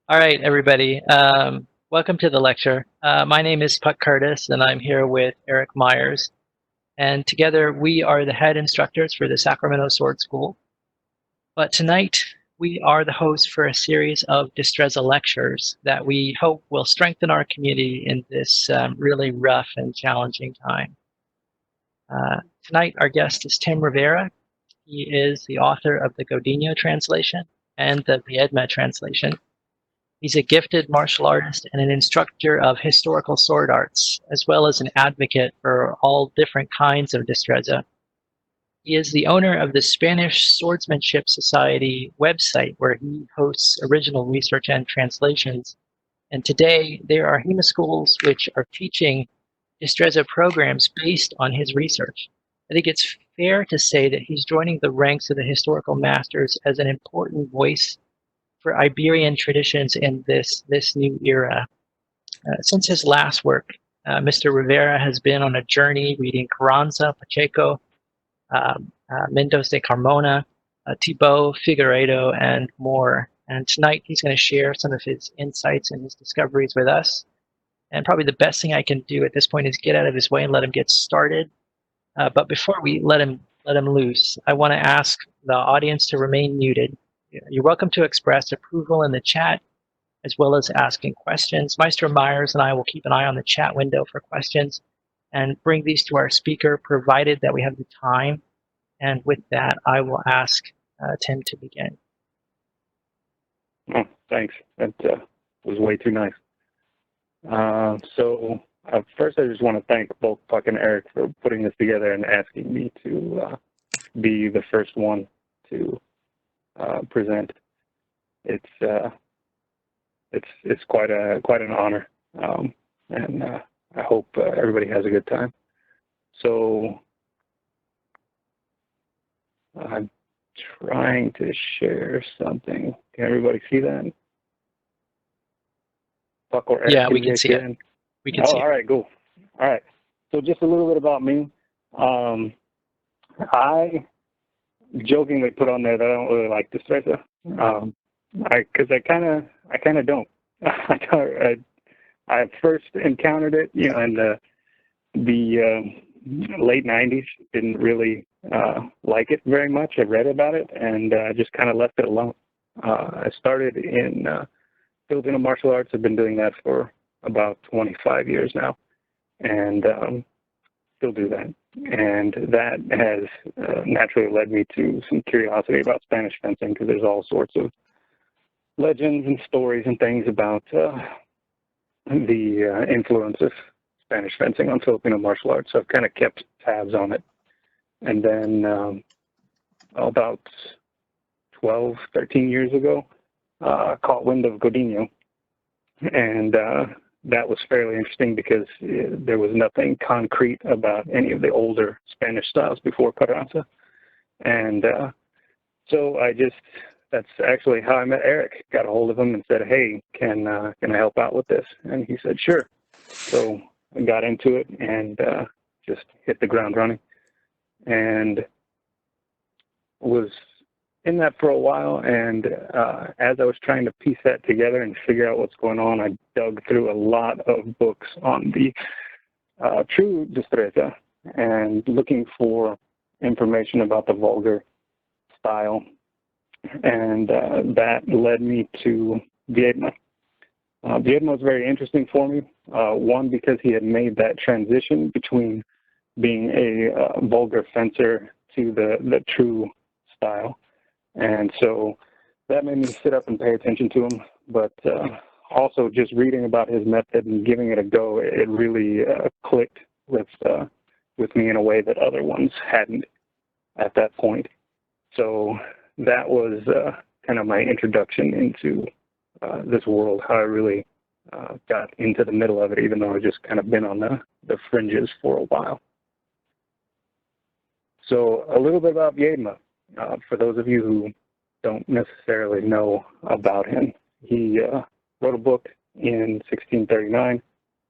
All right, everybody. Welcome to the lecture. My name is Puck Curtis, and I'm here with Eric Myers. And together, we are the head instructors for the Sacramento Sword School. But tonight, we are the host for a series of Destreza lectures that we hope will strengthen our community in this really rough and challenging time. Tonight, our guest is Tim Rivera. He is the author of the Godinho translation and the Viedma translation. He's a gifted martial artist and an instructor of historical sword arts, as well as an advocate for all different kinds of destreza. He is the owner of the Spanish Swordsmanship Society website, where he hosts original research and translations. And today, there are HEMA schools which are teaching destreza programs based on his research. I think it's fair to say that he's joining the ranks of the historical masters as an important voice for Iberian traditions in this new era. Since his last work, Mr. Rivera has been on a journey reading Carranza, Pacheco, Mendoza, Carmona, Thibault, Figueiredo, and more. And tonight he's going to share some of his insights and his discoveries with us. And probably the best thing I can do at this point is get out of his way and let him get started. But before we let him loose, I want to ask the audience to remain muted. You're welcome to express approval in the chat, as well as asking questions. Maestro Myers and I will keep an eye on the chat window for questions and bring these to our speaker, provided that we have the time. And with that, I will ask Tim to begin. Oh, thanks. That was way too nice. First, I just want to thank both Puck and Eric for putting this together and asking me to be the first one to present. It's quite an honor, and I hope everybody has a good time. So I'm trying to share something. Can everybody see that? Puck or Eric, yeah, we can see it. We can see it. All right, cool. All right. So just a little bit about me. I jokingly put on there that I don't really like Destreza, because I kind of don't. I first encountered it, in the late '90s. Didn't really like it very much. I read about it and just kind of left it alone. I started in Filipino martial arts. I've been doing that for about 25 years now, and still do that. And that has naturally led me to some curiosity about Spanish fencing, because there's all sorts of legends and stories and things about the influence of Spanish fencing on Filipino martial arts. So I've kind of kept tabs on it. And then about 12, 13 years ago, caught wind of Godinho. And that was fairly interesting, because there was nothing concrete about any of the older Spanish styles before Carranza. And so that's actually how I met Eric. Got a hold of him and said, hey, can I help out with this? And he said, sure. So I got into it and just hit the ground running, and was in that for a while. And as I was trying to piece that together and figure out what's going on, I dug through a lot of books on the true Destreza and looking for information about the vulgar style. And that led me to Viedma. Viedma was very interesting for me. One, because he had made that transition between being a vulgar fencer to the true style. And so that made me sit up and pay attention to him. But also just reading about his method and giving it a go, it really clicked with me in a way that other ones hadn't at that point. So that was kind of my introduction into this world, how I really got into the middle of it, even though I've just kind of been on the fringes for a while. So a little bit about Viedma. For those of you who don't necessarily know about him, he wrote a book in 1639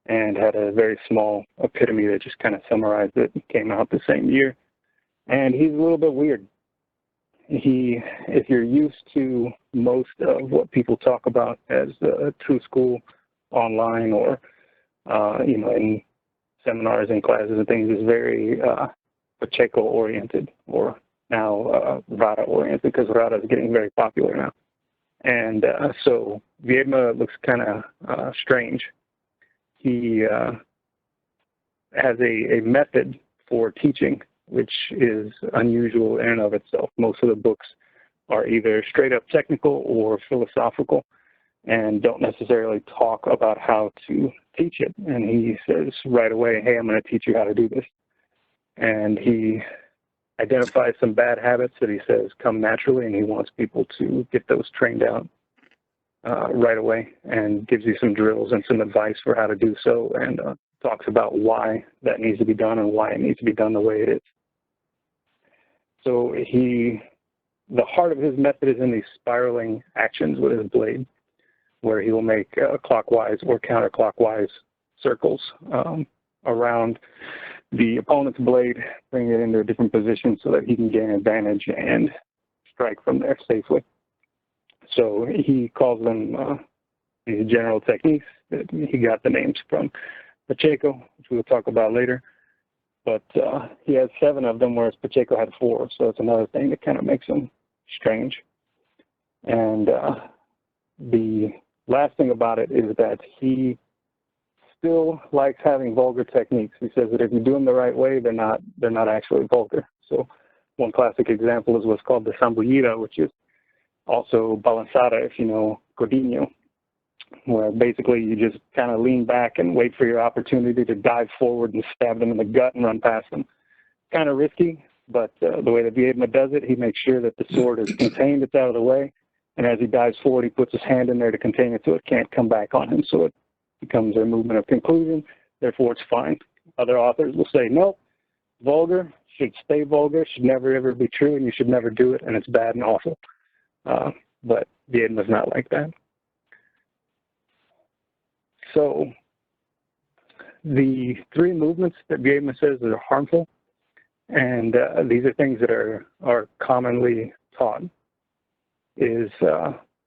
and had a very small epitome that just kind of summarized it. It came out the same year. And he's a little bit weird. if you're used to most of what people talk about as true school online or, in seminars and classes and things, is very Pacheco oriented, or now Rada oriented, because Rada is getting very popular now. And so Viedma looks kind of strange. He has a method for teaching, which is unusual in and of itself. Most of the books are either straight up technical or philosophical and don't necessarily talk about how to teach it. And he says right away, hey, I'm going to teach you how to do this. And he identifies some bad habits that he says come naturally, and he wants people to get those trained out right away, and gives you some drills and some advice for how to do so, and talks about why that needs to be done and why it needs to be done the way it is. So the heart of his method is in these spiraling actions with his blade, where he will make clockwise or counterclockwise circles around the opponent's blade, bring it into a different position so that he can gain advantage and strike from there safely. So he calls them these general techniques. He got the names from Pacheco, which we'll talk about later. But he has 7 of them, whereas Pacheco had 4. So it's another thing that kind of makes him strange. And the last thing about it is that he still likes having vulgar techniques. He says that if you do them the right way, they're not actually vulgar. So one classic example is what's called the sambullida, which is also balanzada, if you know Godinho, where basically you just kind of lean back and wait for your opportunity to dive forward and stab them in the gut and run past them. Kind of risky, but the way that Viedma does it, he makes sure that the sword is contained, it's out of the way, and as he dives forward, he puts his hand in there to contain it so it can't come back on him, so it becomes a movement of conclusion, therefore it's fine. Other authors will say, nope, vulgar, should stay vulgar, should never ever be true, and you should never do it, and it's bad and awful. But Viedma's not like that. So the 3 movements that Viedma says are harmful, and these are things that are commonly taught, is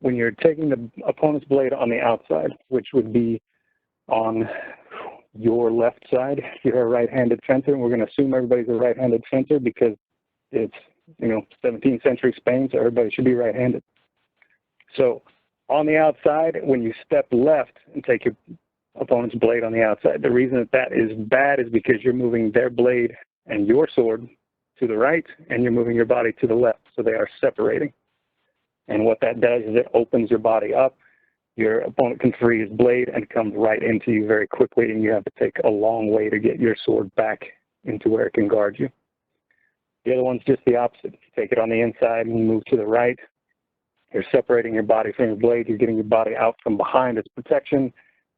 when you're taking the opponent's blade on the outside, which would be on your left side if you're a right-handed fencer, and we're going to assume everybody's a right-handed fencer because it's 17th century Spain, so everybody should be right-handed. So on the outside, when you step left and take your opponent's blade on the outside, the reason that is bad is because you're moving their blade and your sword to the right, and you're moving your body to the left, so they are separating. And what that does is it opens your body up. Your opponent can free his blade and comes right into you very quickly, and you have to take a long way to get your sword back into where it can guard you. The other one's just the opposite. You take it on the inside and you move to the right. You're separating your body from your blade. You're getting your body out from behind its protection.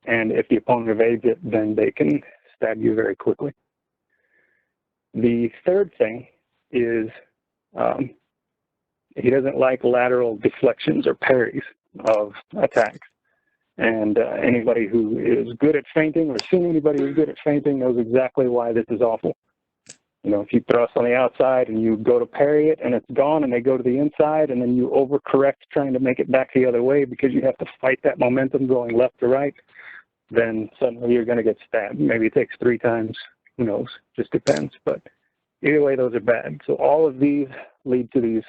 And if the opponent evades it, then they can stab you very quickly. The third thing is he doesn't like lateral deflections or parries of attacks. And anybody who is good at feinting, or seen anybody who's good at feinting, knows exactly why this is awful. If you thrust on the outside and you go to parry it and it's gone, and they go to the inside, and then you overcorrect trying to make it back the other way because you have to fight that momentum going left to right, then suddenly you're going to get stabbed. Maybe it takes 3 times, who knows, just depends. But either way, those are bad. So all of these lead to these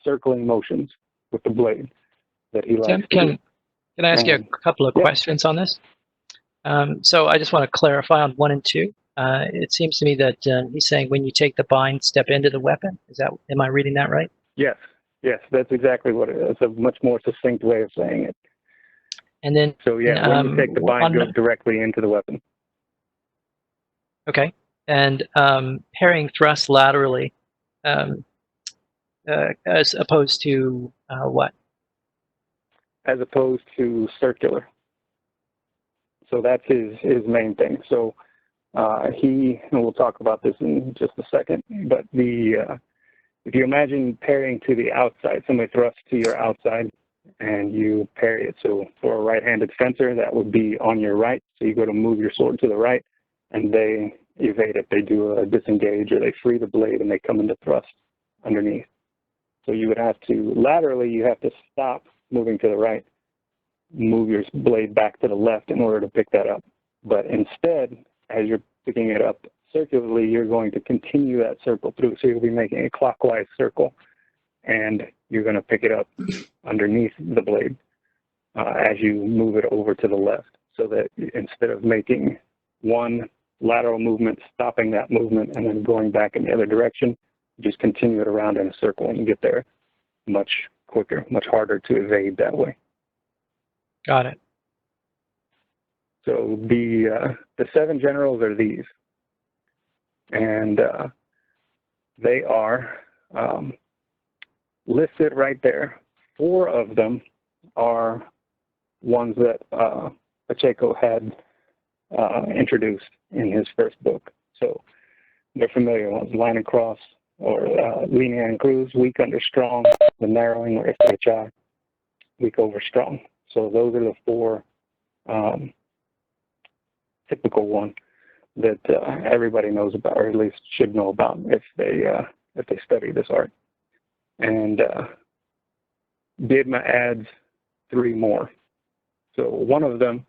circling motions with the blade that he likes. Can I ask you a couple of questions on this? So I just want to clarify on 1 and 2. It seems to me that he's saying when you take the bind, step into the weapon. Am I reading that right? Yes, that's exactly what it is. It's a much more succinct way of saying it. And then, so yeah, when you take the bind, goes directly into the weapon. Okay, and parrying thrust laterally, as opposed to what? As opposed to circular. So that's his main thing. So and we'll talk about this in just a second, but if you imagine parrying to the outside, somebody thrusts to your outside and you parry it. So for a right-handed fencer, that would be on your right. So you go to move your sword to the right, and they evade it. They do a disengage, or they free the blade and they come into thrust underneath. So you would have to, laterally, you have to stop moving to the right, move your blade back to the left in order to pick that up. But instead, as you're picking it up circularly, you're going to continue that circle through. So you'll be making a clockwise circle, and you're going to pick it up underneath the blade as you move it over to the left. So that instead of making one lateral movement, stopping that movement, and then going back in the other direction, you just continue it around in a circle and you get there much quicker, much harder to evade that way. Got it. So the 7 generals are these, and they are listed right there. 4 of them are ones that Pacheco had introduced in his first book. So they're familiar ones: line and cross, or linear and cruise, weak under strong, the narrowing, or SHI, weak over strong. So those are the 4 typical ones that everybody knows about, or at least should know about if they study this art. And Viedma adds 3 more. So one of them,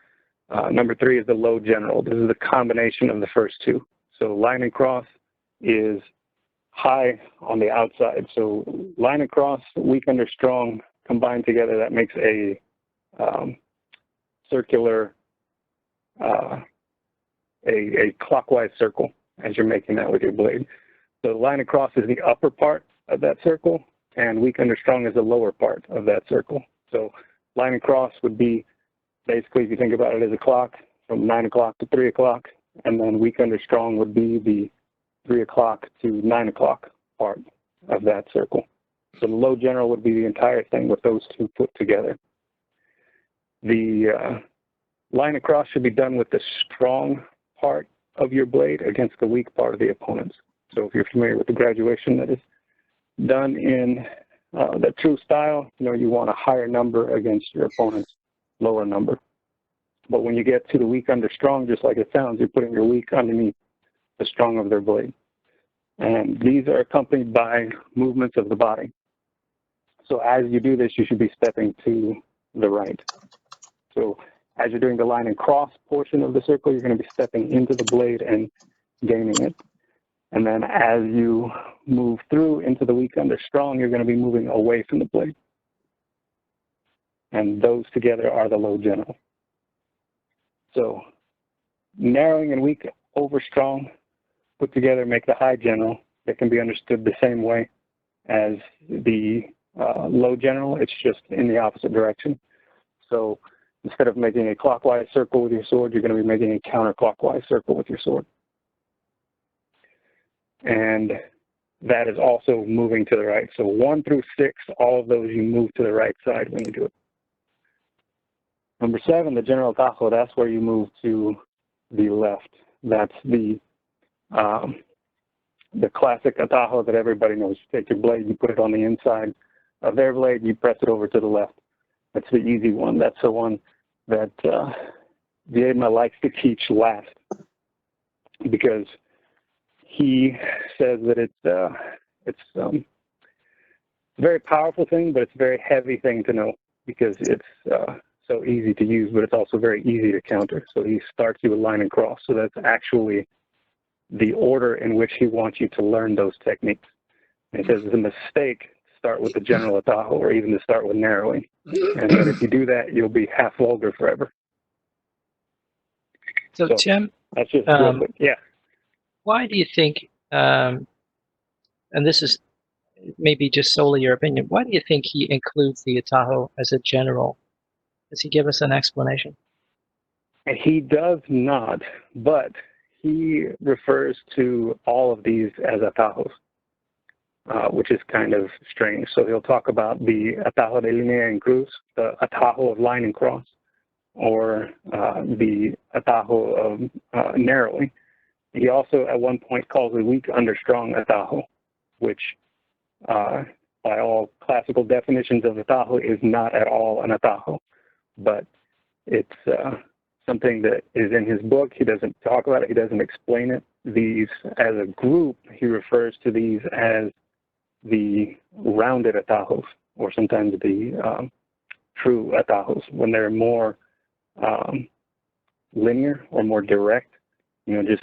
number 3, is the low general. This is the combination of the first 2. So line and cross is high on the outside. So line and cross, weak under strong, combined together, that makes a circular, a clockwise circle as you're making that with your blade. So line and cross is the upper part of that circle, and weak under strong is the lower part of that circle. So line and cross would be basically, if you think about it as a clock, from 9 o'clock to 3 o'clock, and then weak under strong would be the 3 o'clock to 9 o'clock part of that circle. So the low general would be the entire thing with those 2 put together. The line across should be done with the strong part of your blade against the weak part of the opponent's. So if you're familiar with the graduation that is done in the true style, you want a higher number against your opponent's lower number. But when you get to the weak under strong, just like it sounds, you're putting your weak underneath the strong of their blade. And these are accompanied by movements of the body. So as you do this, you should be stepping to the right. So as you're doing the line and cross portion of the circle, you're going to be stepping into the blade and gaining it. And then as you move through into the weak under strong, you're going to be moving away from the blade. And those together are the low general. So narrowing and weak over strong put together make the high general. That can be understood the same way as the low general. It's just in the opposite direction. So instead of making a clockwise circle with your sword, you're going to be making a counterclockwise circle with your sword. And that is also moving to the right. So 1 through 6, all of those you move to the right side when you do it. Number 7, the general atajo, that's where you move to the left. That's the classic atajo that everybody knows. You take your blade, you put it on the inside of their blade, you press it over to the left. That's the easy one. That's the one that Viedma likes to teach last, because he says that it's a very powerful thing, but it's a very heavy thing to know, because it's so easy to use, but it's also very easy to counter. So he starts you with line and cross. So that's actually the order in which he wants you to learn those techniques. And he says it's a mistake to start with the general atajo, or even to start with narrowing. And that if you do that, you'll be half vulgar forever. So Tim, that's just good, but yeah. Why do you think, and this is maybe just solely your opinion, why do you think he includes the atajo as a general? Does he give us an explanation? He does not, but he refers to all of these as atajos, which is kind of strange. So he'll talk about the atajo de línea en cruz, the atajo of line and cross, or the atajo of narrowing. He also at one point calls it weak under strong atajo, which by all classical definitions of atajo is not at all an atajo, but it's something that is in his book. He doesn't talk about it. He doesn't explain it. These, as a group, he refers to these as the rounded atajos, or sometimes the true atajos, when they're more linear or more direct, just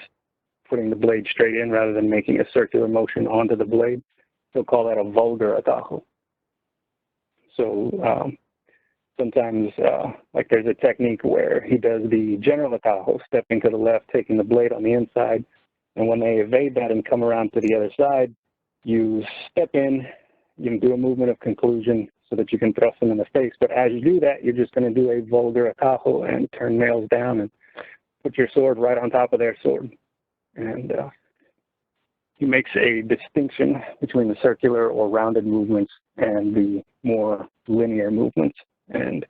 putting the blade straight in rather than making a circular motion onto the blade. They'll call that a vulgar atajo. So sometimes, like there's a technique where he does the general atajo, stepping to the left, taking the blade on the inside, and when they evade that and come around to the other side, you step in, you can do a movement of conclusion so that you can thrust them in the face. But as you do that, you're just going to do a vulgar atajo and turn nails down and put your sword right on top of their sword. And he makes a distinction between the circular or rounded movements and the more linear movements, and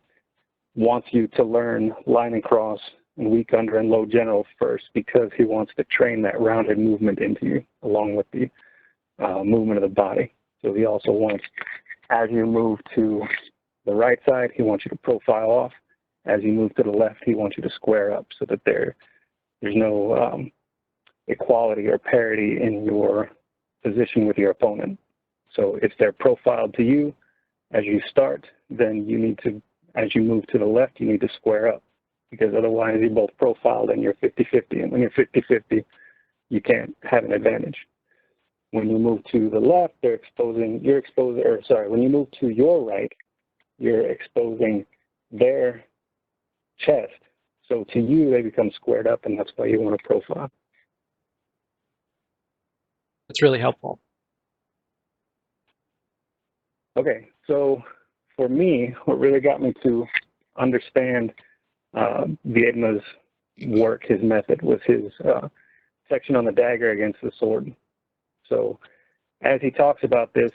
wants you to learn line and cross and weak under and low general first, because he wants to train that rounded movement into you along with the movement of the body. So he also wants, as you move to the right side, he wants you to profile off. As you move to the left, he wants you to square up so that there's no equality or parity in your position with your opponent. So if they're profiled to you as you start, then you need to, as you move to the left, you need to square up, because otherwise you're both profiled and you're 50-50. And when you're 50-50, you can't have an advantage. When you move to the left, when you move to your right, you're exposing their chest. So to you, they become squared up, and that's why you want to profile. That's really helpful. Okay, so for me, what really got me to understand Viedma's work, his method, was his section on the dagger against the sword. So as he talks about this,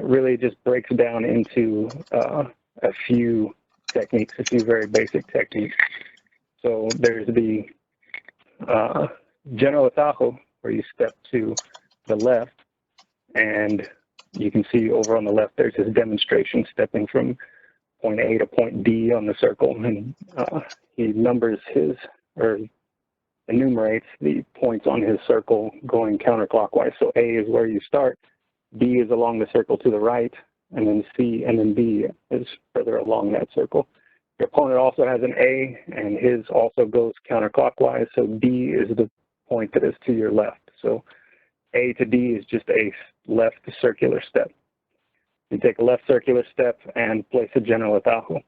really just breaks down into a few techniques, a few very basic techniques. So there's the general atajo, where you step to the left, and you can see over on the left there's his demonstration stepping from point A to point D on the circle, and he numbers or enumerates the points on his circle going counterclockwise. So A is where you start, B is along the circle to the right, and then C and then D is further along that circle. Your opponent also has an A, and his also goes counterclockwise, so D is the point that is to your left. So A to D is just a left circular step. You take a left circular step and place a general atajo.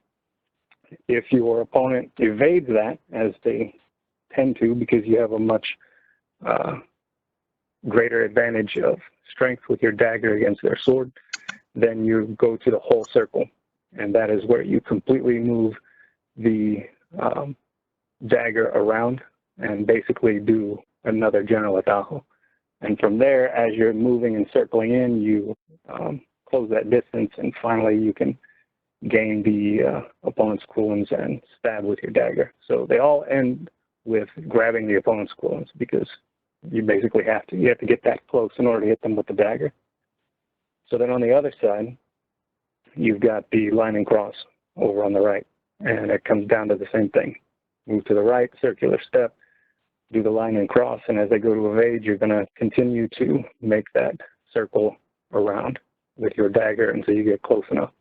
If your opponent evades that, as they tend to, because you have a much greater advantage of strength with your dagger against their sword, then you go to the whole circle, and that is where you completely move the dagger around and basically do another general atajo. And from there, as you're moving and circling in, you close that distance, and finally you can gain the opponent's quillins and stab with your dagger. So they all end with grabbing the opponent's quillins, because you basically have to. You have to get that close in order to hit them with the dagger. So then on the other side, you've got the line and cross over on the right, and it comes down to the same thing. Move to the right, circular step, do the line and cross, and as they go to evade, you're going to continue to make that circle around with your dagger until you get close enough.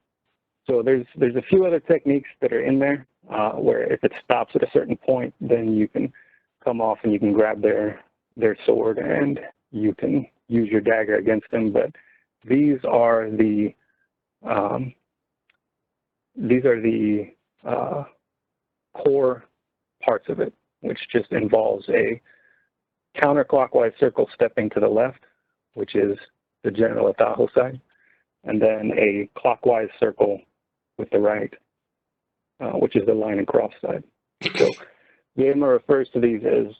So there's a few other techniques that are in there where if it stops at a certain point, then you can come off and you can grab their sword and you can use your dagger against them. But these are the core parts of it, which just involves a counterclockwise circle stepping to the left, which is the general atajo side, and then a clockwise circle with the right, which is the line and cross side. So Viedma refers to these as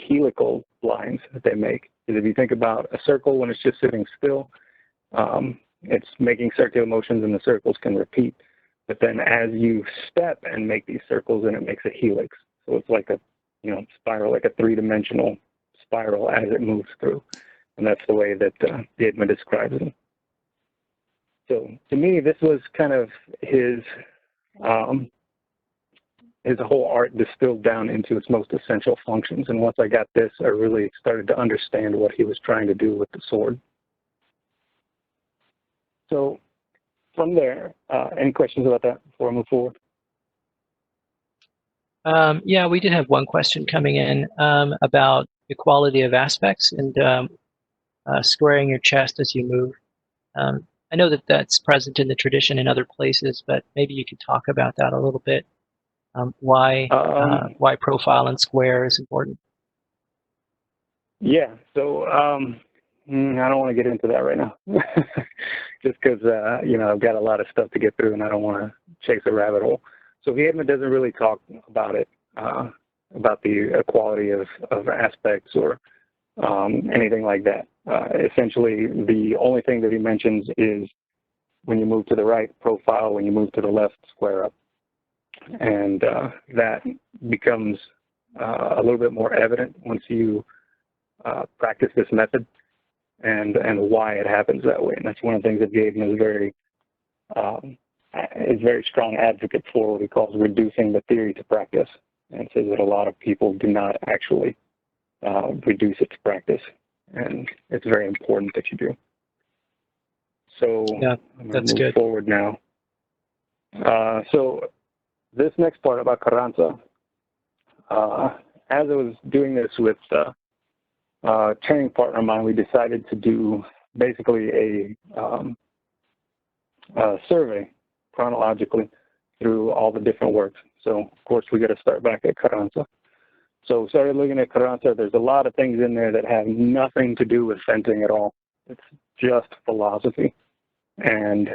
helical lines that they make. Because if you think about a circle when it's just sitting still, it's making circular motions and the circles can repeat. But then as you step and make these circles, then it makes a helix. So it's like a spiral, like a three-dimensional spiral as it moves through. And that's the way that Viedma describes it. So to me, this was kind of his whole art distilled down into its most essential functions. And once I got this, I really started to understand what he was trying to do with the sword. So from there, any questions about that before I move forward? Yeah, we did have one question coming in about equality of aspects and squaring your chest as you move. I know that that's present in the tradition in other places, but maybe you could talk about that a little bit. Why profile and square is important? Yeah, so I don't want to get into that right now, just because I've got a lot of stuff to get through, and I don't want to chase a rabbit hole. So Viedma doesn't really talk about it, about the equality of aspects or anything like that. Essentially, the only thing that he mentions is when you move to the right, profile; when you move to the left, square up, and that becomes a little bit more evident once you practice this method and why it happens that way. And that's one of the things that Godinho is very strong advocate for, what he calls reducing the theory to practice, and says that a lot of people do not actually reduce it to practice, and it's very important that you do. So yeah, I'm that's going to move forward now. So this next part about Carranza, as I was doing this with training partner of mine, we decided to do basically a survey chronologically through all the different works. So, of course, we got to start back at Carranza. So we started looking at Carranza. There's a lot of things in there that have nothing to do with fencing at all. It's just philosophy. And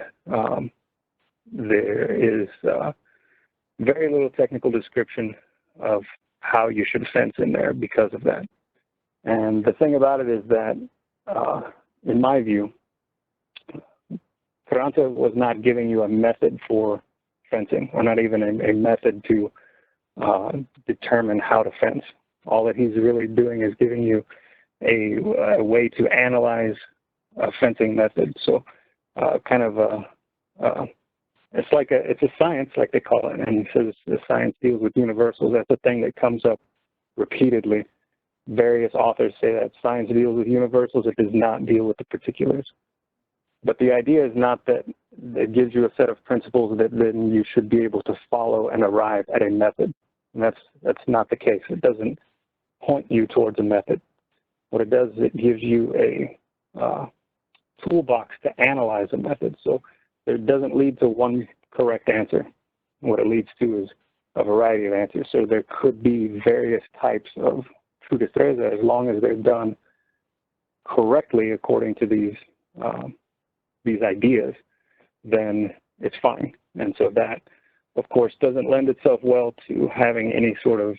there is very little technical description of how you should fence in there because of that. And the thing about it is that, in my view, Carranza was not giving you a method for fencing, or not even a method to determine how to fence. All that he's really doing is giving you a way to analyze a fencing method. So kind of it's a science, like they call it, and he says the science deals with universals. That's a thing that comes up repeatedly. Various authors say that science deals with universals, it does not deal with the particulars. But the idea is not that it gives you a set of principles that then you should be able to follow and arrive at a method. And that's not the case. It doesn't point you towards a method. What it does is it gives you a toolbox to analyze a method. So it doesn't lead to one correct answer. What it leads to is a variety of answers. So there could be various types of true destreza, as long as they're done correctly according to these ideas, then it's fine. And so that, of course, doesn't lend itself well to having any sort of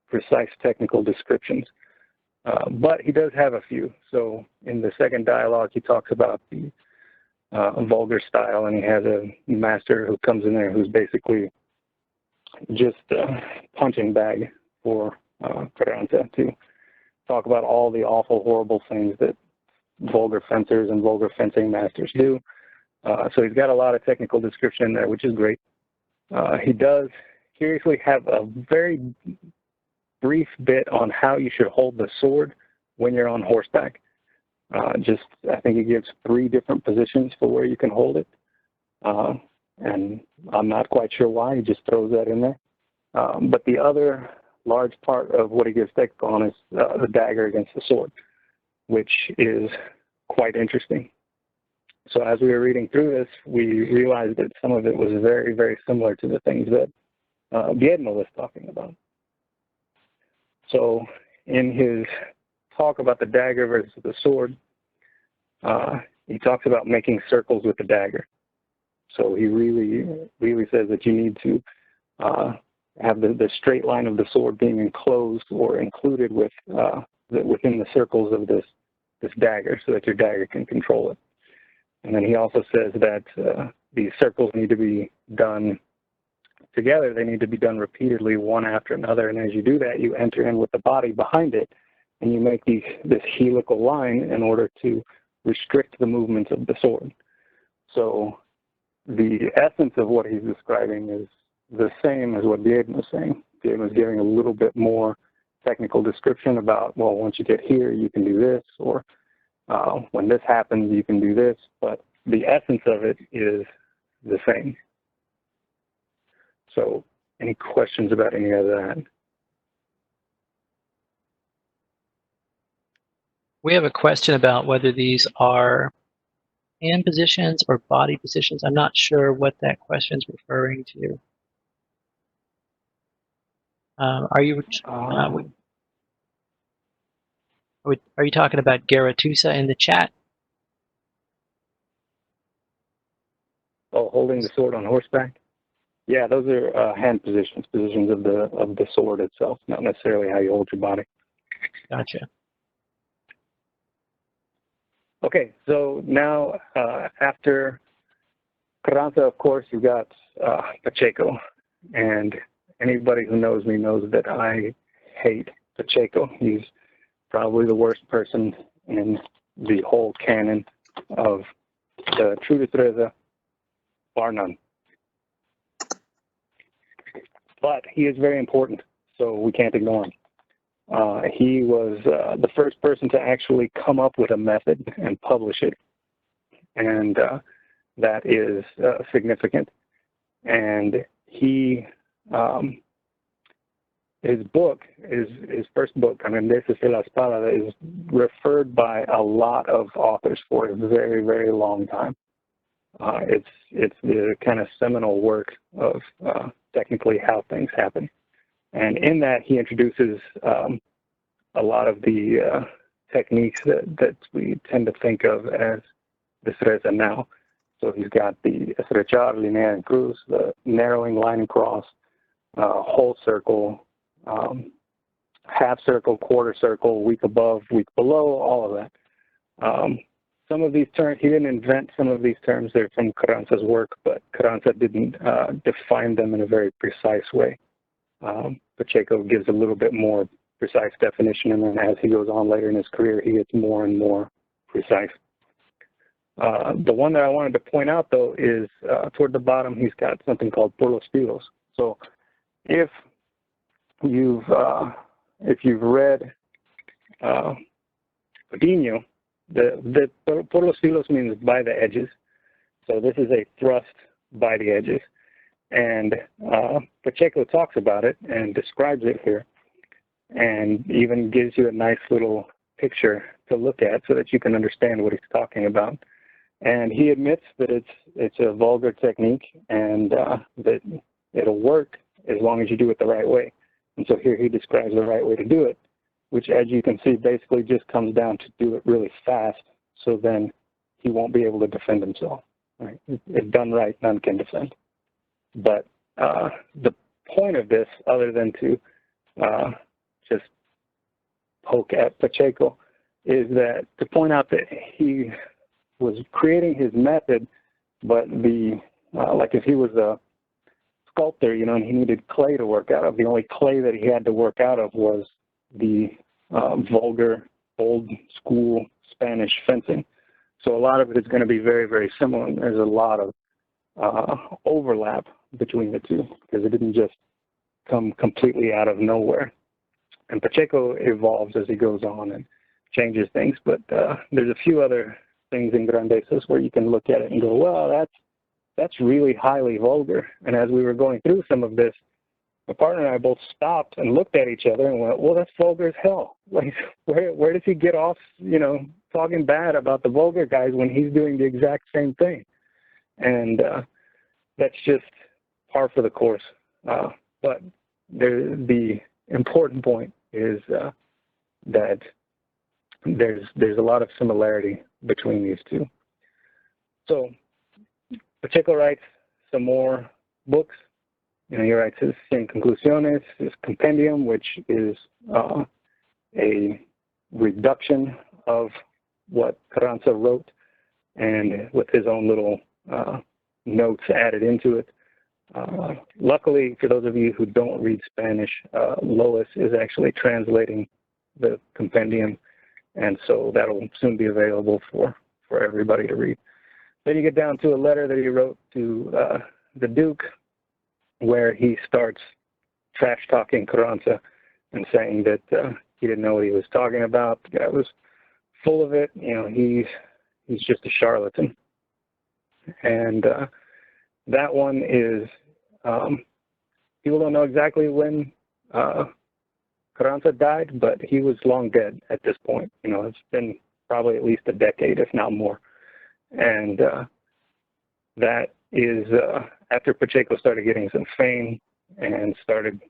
precise technical descriptions. But he does have a few. So in the second dialogue, he talks about the vulgar style, and he has a master who comes in there who's basically just a punching bag for Carranza to talk about all the awful, horrible things that vulgar fencers and vulgar fencing masters do. So he's got a lot of technical description there, which is great. He does curiously have a very brief bit on how you should hold the sword when you're on horseback. I think he gives 3 different positions for where you can hold it. And I'm not quite sure why, he just throws that in there. But the other large part of what he gives text on is the dagger against the sword, which is quite interesting. So as we were reading through this, we realized that some of it was very, very similar to the things that Viedma was talking about. So in his talk about the dagger versus the sword, he talks about making circles with the dagger. So he really says that you need to have the straight line of the sword being enclosed or included with within the circles of this dagger, so that your dagger can control it. And then he also says that these circles need to be done together. They need to be done repeatedly, one after another. And as you do that, you enter in with the body behind it, and you make this helical line in order to restrict the movements of the sword. So the essence of what he's describing is the same as what Viedma was saying. Viedma is giving a little bit more technical description about, well, once you get here, you can do this, or when this happens, you can do this. But the essence of it is the same. So any questions about any of that? We have a question about whether these are hand positions or body positions. I'm not sure what that question is referring to. Are you talking about Garatusa in the chat? Oh, holding the sword on horseback? Yeah, those are hand positions, positions of the sword itself, not necessarily how you hold your body. Gotcha. Okay, so now after Carranza, of course, you got Pacheco. And anybody who knows me knows that I hate Pacheco. He's probably the worst person in the whole canon of the true Destreza, bar none. But he is very important, so we can't ignore him. He was the first person to actually come up with a method and publish it. And that is significant. And he, his book, his first book, Destreza de la Espada, is referred by a lot of authors for a very, very long time. It's the kind of seminal work of technically how things happen. And in that, he introduces a lot of the techniques that we tend to think of as Destreza now. So he's got the estrechar, linear, and cruz, the narrowing, line and cross, whole circle, half circle, quarter circle, weak above, weak below, all of that. Some of these terms, he didn't invent some of these terms. They're from Carranza's work, but Carranza didn't define them in a very precise way. Pacheco gives a little bit more precise definition, and then as he goes on later in his career, he gets more and more precise. The one that I wanted to point out, though, is toward the bottom, he's got something called por los filos. So if you've read Godinho, the por los filos means by the edges. So this is a thrust by the edges. And Pacheco talks about it and describes it here, and even gives you a nice little picture to look at so that you can understand what he's talking about. And he admits that it's a vulgar technique, and that it'll work as long as you do it the right way. And so here he describes the right way to do it, which, as you can see, basically just comes down to do it really fast, so then he won't be able to defend himself. Right? If done right, none can defend. But the point of this, other than to just poke at Pacheco, is that to point out that he was creating his method, but like if he was a sculptor, and he needed clay to work out of, the only clay that he had to work out of was the vulgar, old school Spanish fencing. So a lot of it is going to be very, very similar, and there's a lot of overlap between the two, because it didn't just come completely out of nowhere. And Pacheco evolves as he goes on and changes things, but there's a few other things in Grandezas where you can look at it and go, well, that's really highly vulgar. And as we were going through some of this, my partner and I both stopped and looked at each other and went, well, that's vulgar as hell. Like, where does he get off, talking bad about the vulgar guys when he's doing the exact same thing? And that's just par for the course. But the important point is that there's a lot of similarity between these two. So Pacheco writes some more books. He writes his Cien Conclusiones, his compendium, which is a reduction of what Carranza wrote, and with his own little notes added into it. Luckily, for those of you who don't read Spanish, Lois is actually translating the compendium, and so that'll soon be available for everybody to read. Then you get down to a letter that he wrote to the Duke, where he starts trash-talking Carranza and saying that he didn't know what he was talking about. The guy was full of it. He's just a charlatan. And that one is, people don't know exactly when Carranza died, but he was long dead at this point. You know, it's been probably at least a decade, if not more. And that is after Pacheco started getting some fame and started,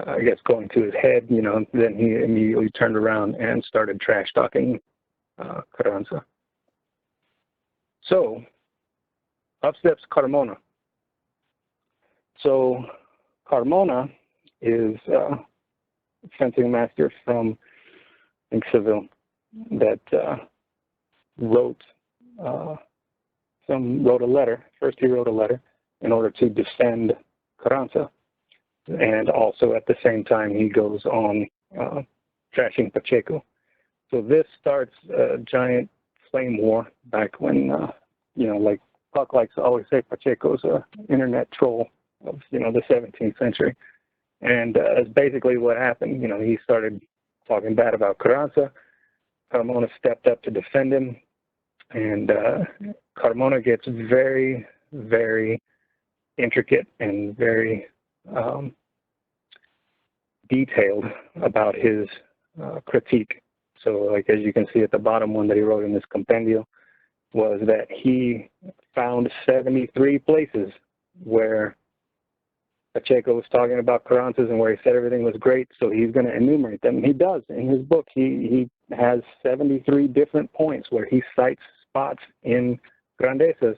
I guess, going to his head, you know, then he immediately turned around and started trash talking Carranza. So, up steps Carmona. So, Carmona is a fencing master from, I think, Seville that wrote a letter. First, he wrote a letter in order to defend Carranza, and also at the same time he goes on trashing Pacheco. So this starts a giant flame war back when, you know, like Puck likes to always say, Pacheco's an internet troll of, you know, the 17th century. And that's basically what happened. You know, he started talking bad about Carranza. Carmona stepped up to defend him. And Carmona gets very, very intricate and very detailed about his critique. So, like, as you can see at the bottom one that he wrote in this compendio, was that he found 73 places where Pacheco was talking about Carranza's and where he said everything was great, so he's going to enumerate them. He does. In his book, he has 73 different points where he cites spots in grandezas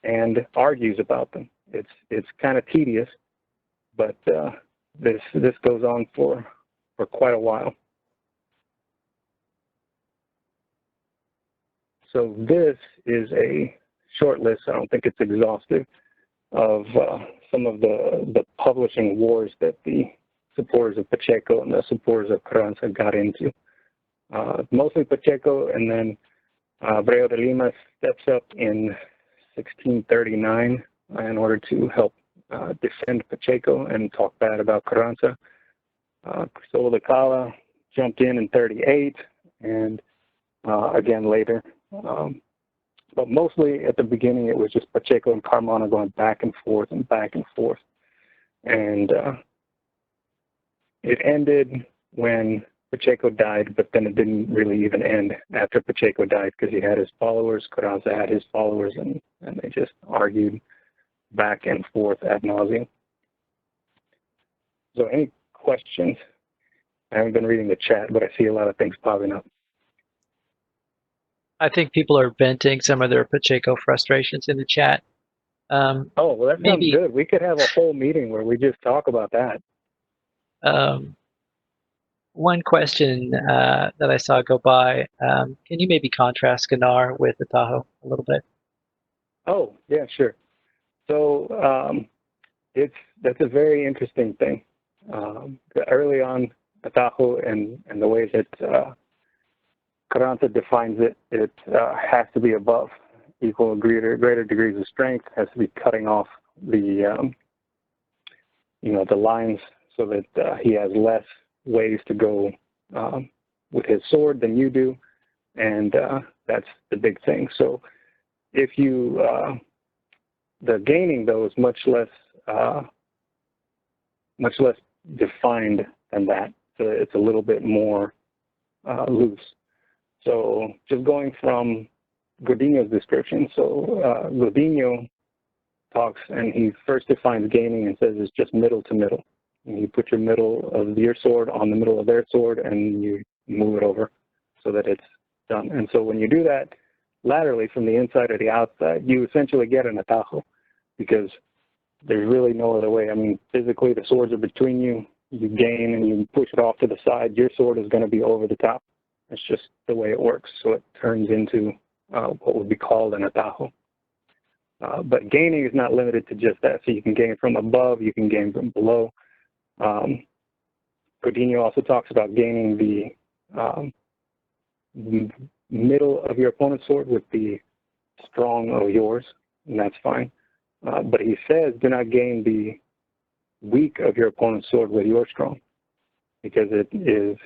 and argues about them. It's kind of tedious, but this goes on for quite a while. So this is a short list. I don't think it's exhaustive of some of the publishing wars that the supporters of Pacheco and the supporters of Carranza got into. Mostly Pacheco, and then Breo de Lima steps up in 1639 in order to help defend Pacheco and talk bad about Carranza. Cristobal de Cala jumped in 38, and again later. But mostly at the beginning, it was just Pacheco and Carmona going back and forth and back and forth. And it ended when Pacheco died, but then it didn't really even end after Pacheco died because he had his followers, Carranza had his followers, and they just argued back and forth ad nauseum. So any questions? I haven't been reading the chat, but I see a lot of things popping up. I think people are venting some of their Pacheco frustrations in the chat. Oh, well, that sounds good. We could have a whole meeting where we just talk about that. One question that I saw go by, can you maybe contrast Ganar with Atajo a little bit? Oh, yeah, sure. So that's a very interesting thing. Early on, Atajo and the way that Carranza defines it, it has to be above equal greater degrees of strength, has to be cutting off the the lines so that he has less ways to go with his sword than you do, and that's the big thing. So if you the gaining though is much less defined than that. So it's a little bit more loose. So just going from Godinho's description, so Godinho talks and he first defines gaining and says it's just middle to middle. And you put your middle of your sword on the middle of their sword and you move it over so that it's done. And so when you do that laterally from the inside or the outside, you essentially get an atajo because there's really no other way. I mean, physically the swords are between you, you gain and you push it off to the side, your sword is going to be over the top. It's just the way it works. So it turns into what would be called an atajo. But gaining is not limited to just that. So you can gain from above, you can gain from below. Godinho also talks about gaining the middle of your opponent's sword with the strong of yours, and that's fine. But he says do not gain the weak of your opponent's sword with your strong, because it is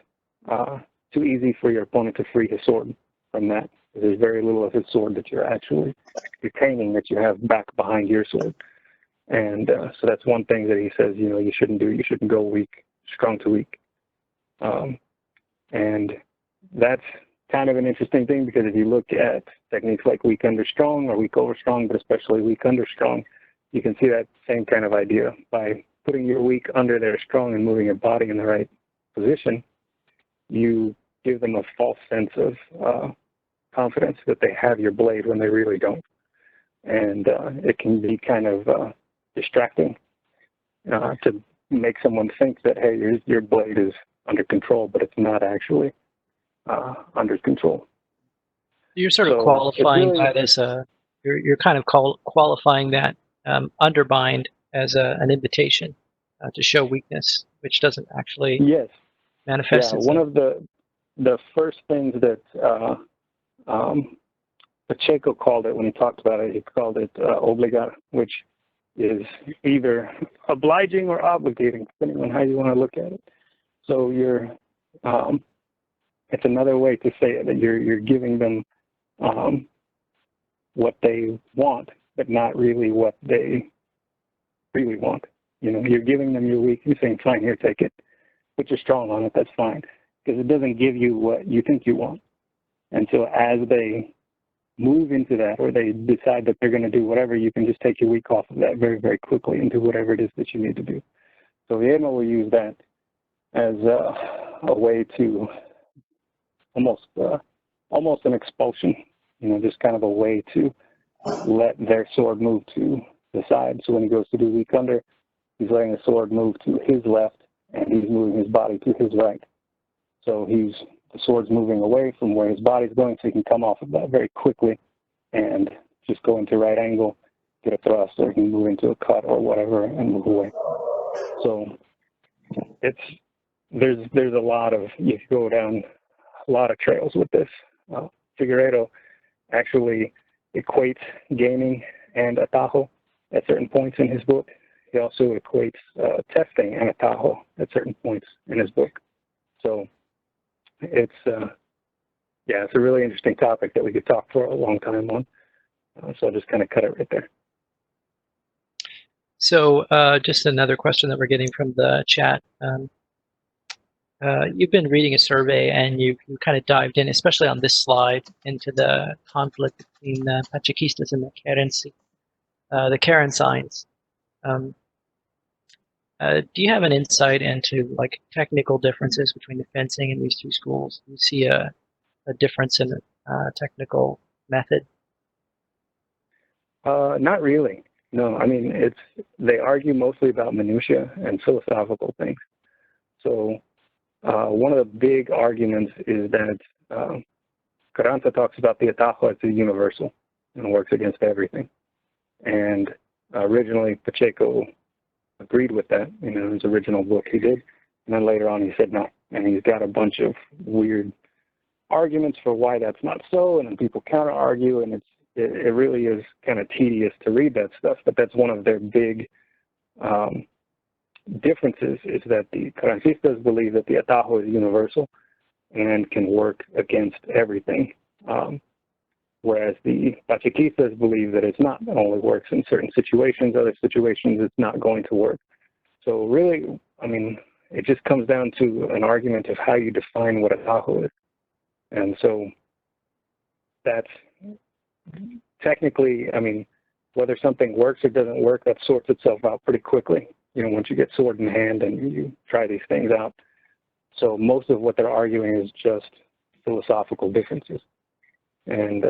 too easy for your opponent to free his sword from that There's very little of his sword that you're actually retaining that you have back behind your sword. And so that's one thing that he says, you shouldn't do. You shouldn't go weak, strong to weak. And that's kind of an interesting thing, because if you look at techniques like weak under strong or weak over strong, but especially weak under strong, you can see that same kind of idea. By putting your weak under their strong and moving your body in the right position, you give them a false sense of confidence that they have your blade when they really don't. And it can be kind of distracting to make someone think that, hey, your blade is under control, but it's not actually under control. You're sort of qualifying really, that as you're kind of qualifying that underbind as an invitation to show weakness, which doesn't actually manifest itself. One of the first things that Pacheco called it when he talked about it, he called it obligar, which is either obliging or obligating, depending on how you want to look at it. So it's another way to say it, that you're giving them what they want, but not really what they really want. You're giving them your weak, you're saying, fine, here, take it. Put your strong on it, that's fine. Because it doesn't give you what you think you want. And so as they move into that, or they decide that they're going to do whatever, you can just take your weak off of that very, very quickly and do whatever it is that you need to do. So Viedma will use that as a way to almost an expulsion, just kind of a way to let their sword move to the side. So when he goes to do weak under, he's letting the sword move to his left, and he's moving his body to his right. So the sword's moving away from where his body's going, so he can come off of that very quickly and just go into right angle, get a thrust, or he can move into a cut or whatever and move away. So there's a lot of, you go down a lot of trails with this. Figueiredo actually equates gaming and atajo at certain points in his book. He also equates testing and atajo at certain points in his book. So it's a really interesting topic that we could talk for a long time on. So I'll just kind of cut it right there. So just another question that we're getting from the chat. You've been reading a survey, and you kind of dived in, especially on this slide, into the conflict between the Pachequistas and the Carranzines. Do you have an insight into like technical differences between the fencing in these two schools? Do you see a difference in technical method? Not really. No, I mean, they argue mostly about minutia and philosophical things. So one of the big arguments is that Carranza talks about the atajo as a universal and works against everything. And originally Pacheco agreed with that, in his original book he did. And then later on he said no. And he's got a bunch of weird arguments for why that's not so, and then people counter argue, and it really is kind of tedious to read that stuff. But that's one of their big differences, is that the Carrancistas believe that the atajo is universal and can work against everything, whereas the Pachequistas believe that it's not. It only works in certain situations. Other situations it's not going to work. So really, I mean, it just comes down to an argument of how you define what atajo is. And so that's technically, I mean, whether something works or doesn't work, that sorts itself out pretty quickly, once you get sword in hand and you try these things out. So most of what they're arguing is just philosophical differences. And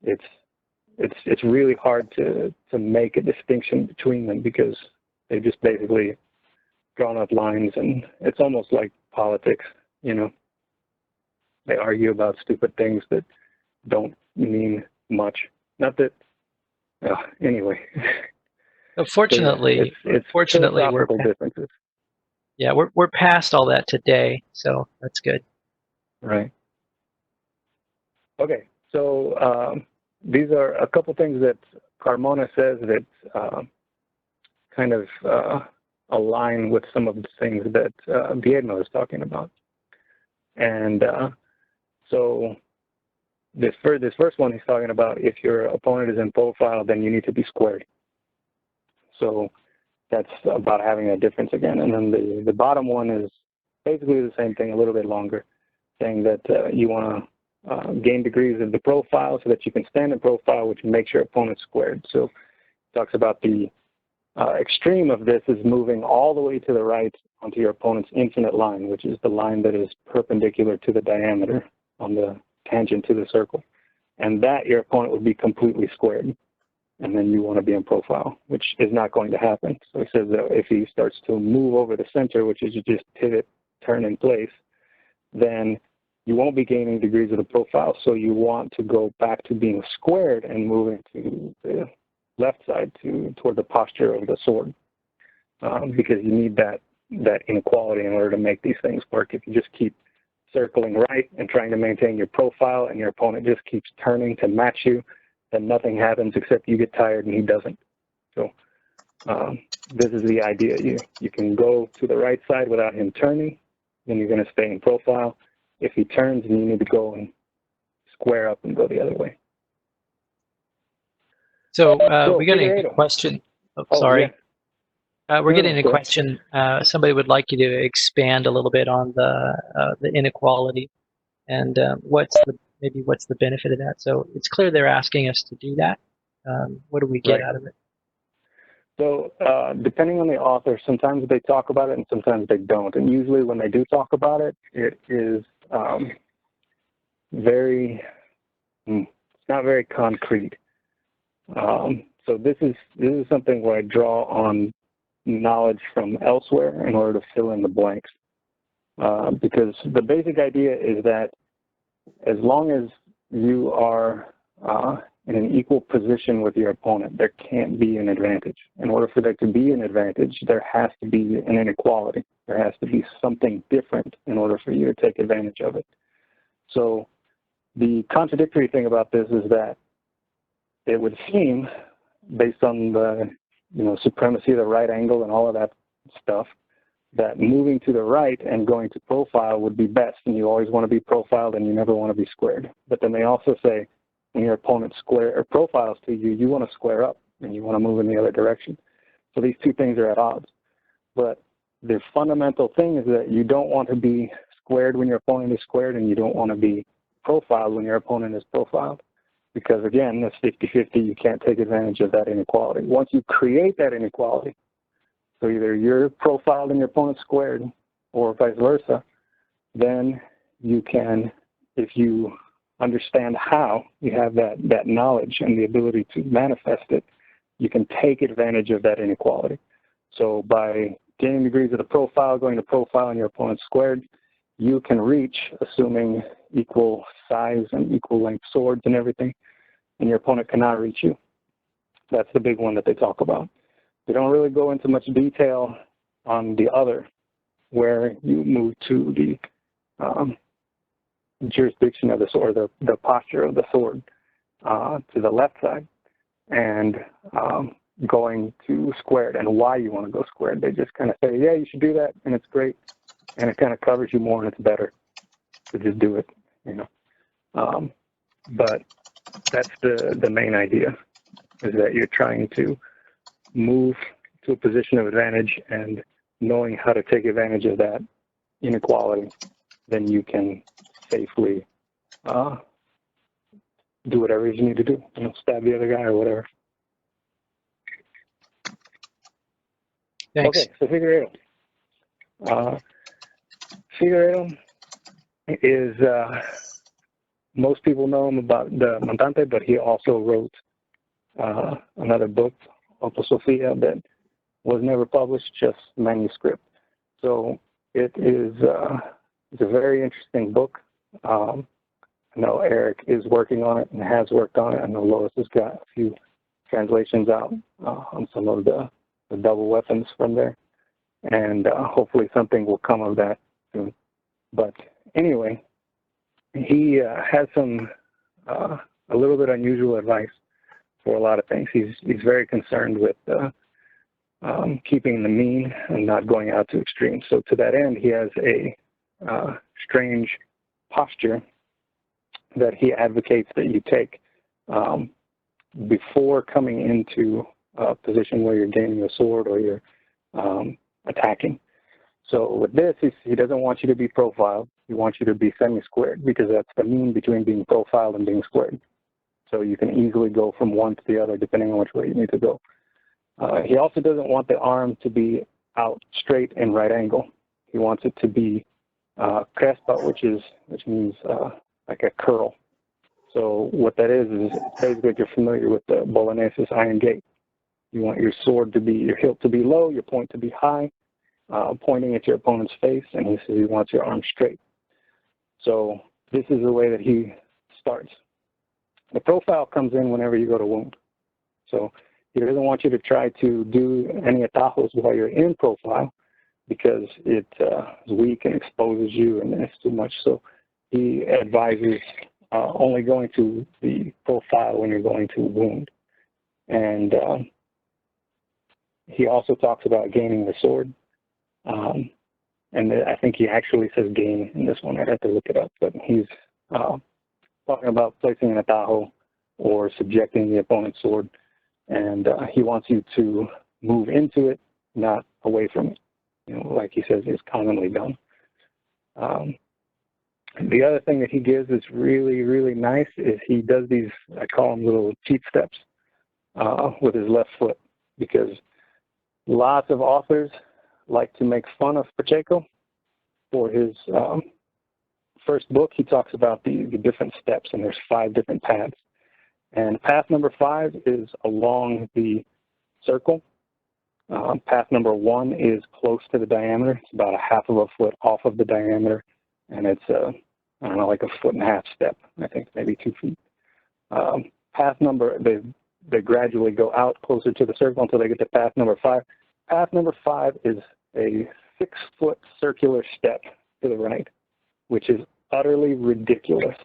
it's really hard to make a distinction between them, because they've just basically drawn up lines, and it's almost like politics, They argue about stupid things that don't mean much. Not that, anyway. Fortunately, it's fortunately, differences. Yeah, we're past all that today, so that's good. Right. Okay, so these are a couple things that Carmona says that kind of align with some of the things that Viedma was talking about. And so this first one, he's talking about if your opponent is in profile, then you need to be squared. So that's about having a difference again. And then the bottom one is basically the same thing, a little bit longer, saying that you want to gain degrees of the profile so that you can stand in profile, which makes your opponent squared. So it talks about the extreme of this is moving all the way to the right onto your opponent's infinite line, which is the line that is perpendicular to the diameter on the tangent to the circle. And that your opponent would be completely squared. And then you want to be in profile, which is not going to happen. So he says that if he starts to move over the center, which is you just pivot, turn in place, then you won't be gaining degrees of the profile. So you want to go back to being squared and moving to the left side toward the posture of the sword, because you need that inequality in order to make these things work. If you just keep circling right and trying to maintain your profile and your opponent just keeps turning to match you, then nothing happens except you get tired and he doesn't. So this is the idea. You can go to the right side without him turning, then you're going to stay in profile. If he turns, then you need to go and square up and go the other way. So we're getting a question. Oh, sorry. Yeah. We're getting a question. Somebody would like you to expand a little bit on the inequality and what's the benefit of that. So it's clear they're asking us to do that. What do we get out of it? So depending on the author, sometimes they talk about it and sometimes they don't. And usually when they do talk about it, it is it's not very concrete. So this is something where I draw on knowledge from elsewhere in order to fill in the blanks. Because the basic idea is that as long as you are in an equal position with your opponent, there can't be an advantage. In order for there to be an advantage, there has to be an inequality. There has to be something different in order for you to take advantage of it. So the contradictory thing about this is that it would seem, based on the supremacy of the right angle and all of that stuff, that moving to the right and going to profile would be best, and you always want to be profiled and you never want to be squared. But then they also say when your opponent profiles to you, you want to square up and you want to move in the other direction. So these two things are at odds. But the fundamental thing is that you don't want to be squared when your opponent is squared, and you don't want to be profiled when your opponent is profiled. Because again, that's 50-50, you can't take advantage of that inequality. Once you create that inequality, so either you're profiled and your opponent's squared, or vice versa, then you can, if you understand how, you have that knowledge and the ability to manifest it, you can take advantage of that inequality. So by gaining degrees of the profile, going to profile and your opponent's squared, you can reach, assuming equal size and equal length swords and everything, and your opponent cannot reach you. That's the big one that they talk about. They don't really go into much detail on the other, where you move to the jurisdiction of the sword, the posture of the sword to the left side, and going to squared, and why you want to go squared. They just kind of say, yeah, you should do that, and it's great, and it kind of covers you more, and it's better to just do it, But that's the main idea, is that you're trying to move to a position of advantage, and knowing how to take advantage of that inequality, then you can safely do whatever you need to do, stab the other guy or whatever. Thanks. Okay, so Figueiredo. Figueiredo is, most people know him about the Montante, but he also wrote another book, Opus Sophia, that was never published, just manuscript. So it is it's a very interesting book. I know Eric is working on it and has worked on it. I know Lois has got a few translations out on some of the double weapons from there. And hopefully something will come of that soon. But anyway, he has some a little bit unusual advice for a lot of things. He's very concerned with keeping the mean and not going out to extremes. So to that end, he has a strange posture that he advocates that you take before coming into a position where you're gaining a sword or you're attacking. So with this, he doesn't want you to be profiled. He wants you to be semi-squared, because that's the mean between being profiled and being squared. So you can easily go from one to the other depending on which way you need to go. He also doesn't want the arm to be out straight and right angle. He wants it to be crespa, which means like a curl. So what that is basically, if you're familiar with the Bolognese iron gate, you want your sword to be, your hilt to be low, your point to be high, pointing at your opponent's face, and he says he wants your arm straight. So this is the way that he starts. The profile comes in whenever you go to wound. So he doesn't want you to try to do any atajos while you're in profile, because it is weak and exposes you, and it's too much. So he advises only going to the profile when you're going to wound. And he also talks about gaining the sword. And I think he actually says gain in this one. I'd have to look it up. But he's talking about placing an atajo or subjecting the opponent's sword. And he wants you to move into it, not away from it. You know, like he says, is commonly done. The other thing that he gives is really, really nice is he does these, I call them little cheat steps with his left foot, because lots of authors like to make fun of Pacheco. For his first book, he talks about the different steps, and there's 5 different paths. And path number 5 is along the circle. Path number 1 is close to the diameter. It's about 1/2 foot off of the diameter, and it's I don't know, like 1.5 foot step. I think maybe 2 feet. Path number, they gradually go out closer to the circle until they get to path number 5. Path number 5 is a 6-foot circular step to the right, which is utterly ridiculous.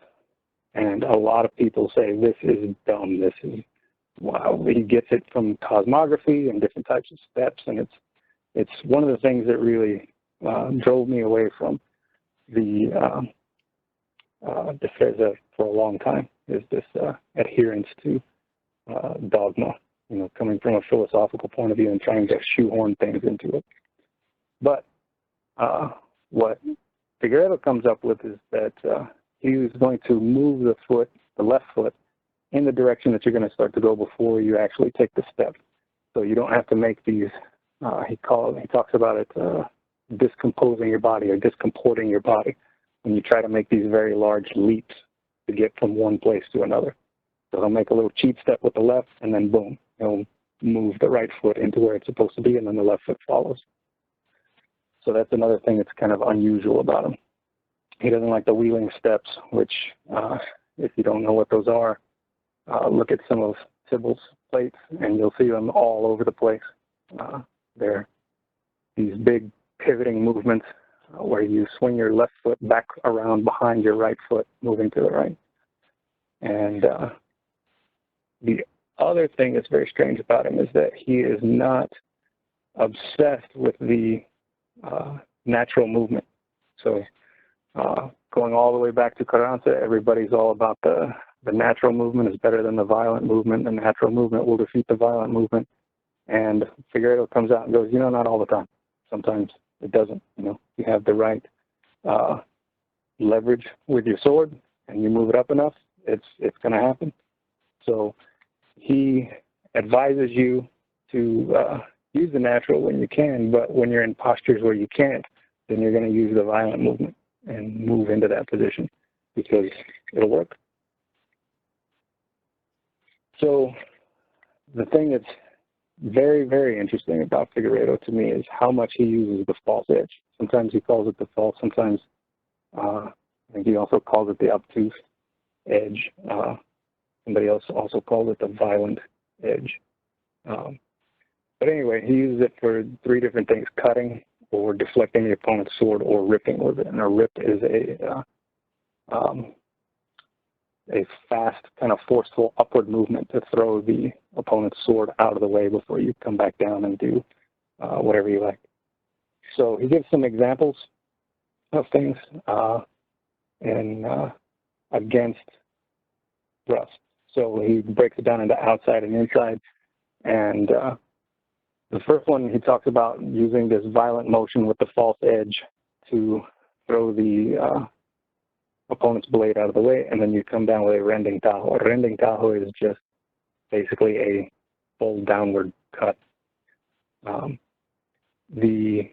And a lot of people say this is dumb. This is, wow. He gets it from cosmography and different types of steps, and it's one of the things that really drove me away from the Destreza for a long time, is this adherence to dogma, you know, coming from a philosophical point of view and trying to shoehorn things into it. But what Figueiredo comes up with is that he was going to move the foot, the left foot, in the direction that you're going to start to go before you actually take the step. So you don't have to make these, he talks about it, discomposing your body or discomporting your body, when you try to make these very large leaps to get from one place to another. So he'll make a little cheat step with the left, and then boom, he'll move the right foot into where it's supposed to be, and then the left foot follows. So that's another thing that's kind of unusual about him. He doesn't like the wheeling steps, which, if you don't know what those are, look at some of Thibault's plates, and you'll see them all over the place. They're these big pivoting movements where you swing your left foot back around behind your right foot, moving to the right. And the other thing that's very strange about him is that he is not obsessed with the natural movement. So going all the way back to Carranza, everybody's all about the natural movement is better than the violent movement. The natural movement will defeat the violent movement. And Figueiredo comes out and goes, you know, not all the time. Sometimes it doesn't. You know, you have the right leverage with your sword, and you move it up enough, it's going to happen. So he advises you to use the natural when you can, but when you're in postures where you can't, then you're going to use the violent movement and move into that position because it'll work. So the thing that's very, very interesting about Figueiredo to me is how much he uses the false edge. Sometimes he calls it the false, sometimes I think he also calls it the obtuse edge. Somebody else also calls it the violent edge. But anyway, he uses it for 3 different things: cutting, or deflecting the opponent's sword, or ripping with it. And a rip is a fast, kind of forceful upward movement to throw the opponent's sword out of the way before you come back down and do whatever you like. So he gives some examples of things and against thrust. So he breaks it down into outside and inside. And the first one, he talks about using this violent motion with the false edge to throw the opponent's blade out of the way, and then you come down with a rending tajo. A rending tajo is just basically a full downward cut. The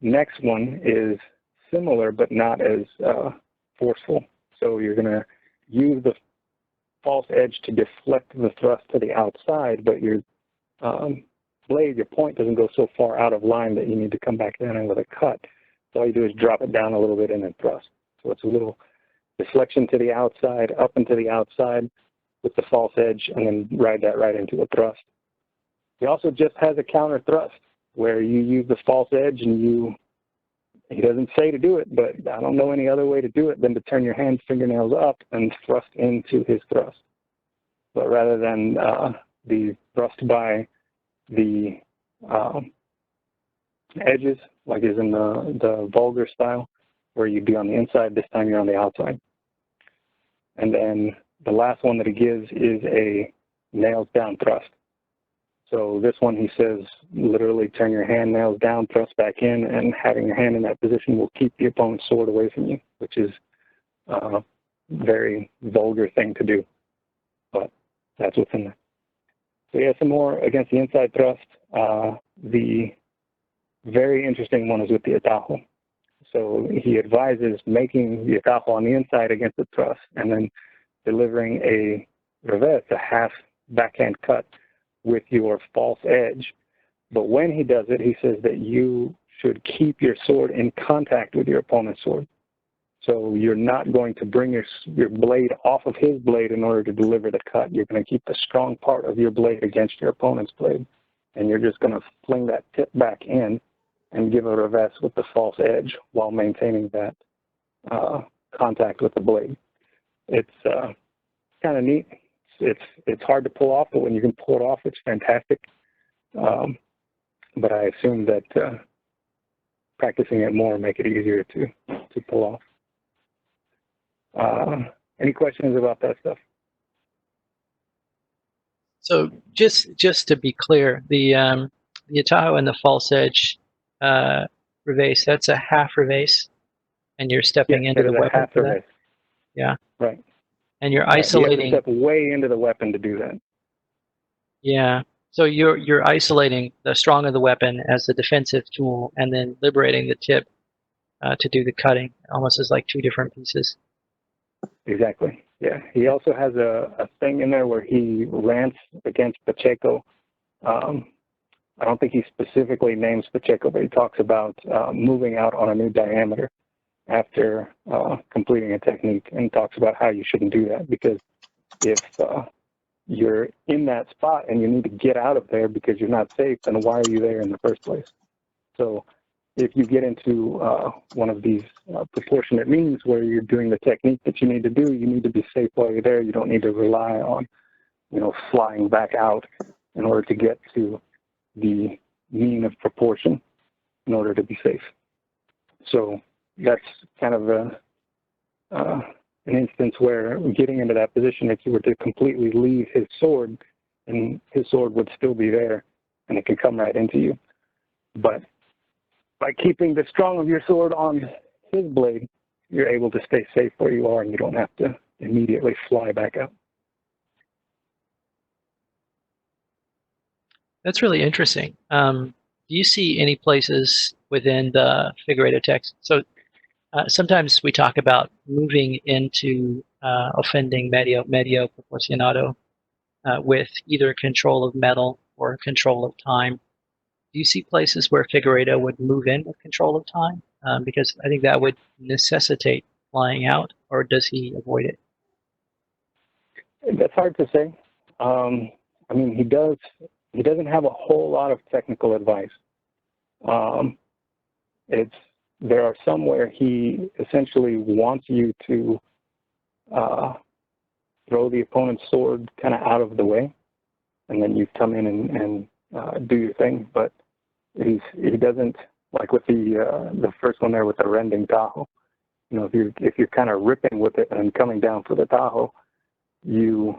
next one is similar, but not as forceful. So you're going to use the false edge to deflect the thrust to the outside, but your blade, your point doesn't go so far out of line that you need to come back in with a cut. So all you do is drop it down a little bit and then thrust. So it's a little deflection to the outside, up and to the outside with the false edge, and then ride that right into a thrust. He also just has a counter thrust where you use the false edge and he doesn't say to do it, but I don't know any other way to do it than to turn your hand fingernails up and thrust into his thrust. But rather than the thrust by the edges, like is in the vulgar style, where you'd be on the inside, this time you're on the outside. And then the last one that he gives is a nails down thrust. So this one, he says, literally turn your hand nails down, thrust back in, and having your hand in that position will keep the opponent's sword away from you, which is a very vulgar thing to do, but that's what's in there. So yeah, some more against the inside thrust. The very interesting one is with the atajo. So he advises making the atajo on the inside against the thrust and then delivering a revés, a half backhand cut with your false edge. But when he does it, he says that you should keep your sword in contact with your opponent's sword. So you're not going to bring your blade off of his blade in order to deliver the cut. You're going to keep the strong part of your blade against your opponent's blade. And you're just going to fling that tip back in and give a revés with the false edge while maintaining that contact with the blade. It's kind of neat. It's hard to pull off, but when you can pull it off, it's fantastic. But I assume that practicing it more make it easier to pull off. Any questions about that stuff? So just to be clear, the atajo and the false edge revés, that's a half revés, and you're stepping into the weapon for that. Yeah. Right. And you're isolating. You have to step way into the weapon to do that. Yeah. So you're isolating the strong of the weapon as the defensive tool, and then liberating the tip to do the cutting, almost as like two different pieces. Exactly. Yeah. He also has a thing in there where he rants against Pacheco. I don't think he specifically names Pacheco, but he talks about moving out on a new diameter after completing a technique, and talks about how you shouldn't do that, because if you're in that spot and you need to get out of there because you're not safe, then why are you there in the first place? So if you get into one of these proportionate means where you're doing the technique that you need to do, you need to be safe while you're there. You don't need to rely on, flying back out in order to get to the mean of proportion in order to be safe. So that's kind of an instance where getting into that position, if you were to completely leave his sword, and his sword would still be there, and it can come right into you. But by keeping the strong of your sword on his blade, you're able to stay safe where you are, and you don't have to immediately fly back out. That's really interesting. Do you see any places within the Figueiredo text? So sometimes we talk about moving into offending medio proporcionado with either control of metal or control of time. Do you see places where Figueiredo would move in with control of time? Because I think that would necessitate flying out, or does he avoid it? That's hard to say. I mean, he doesn't have a whole lot of technical advice. There are some where he essentially wants you to throw the opponent's sword kind of out of the way, and then you come in and do your thing. But he doesn't, like with the first one there with the rending tajo. If you're kind of ripping with it and coming down for the tajo, you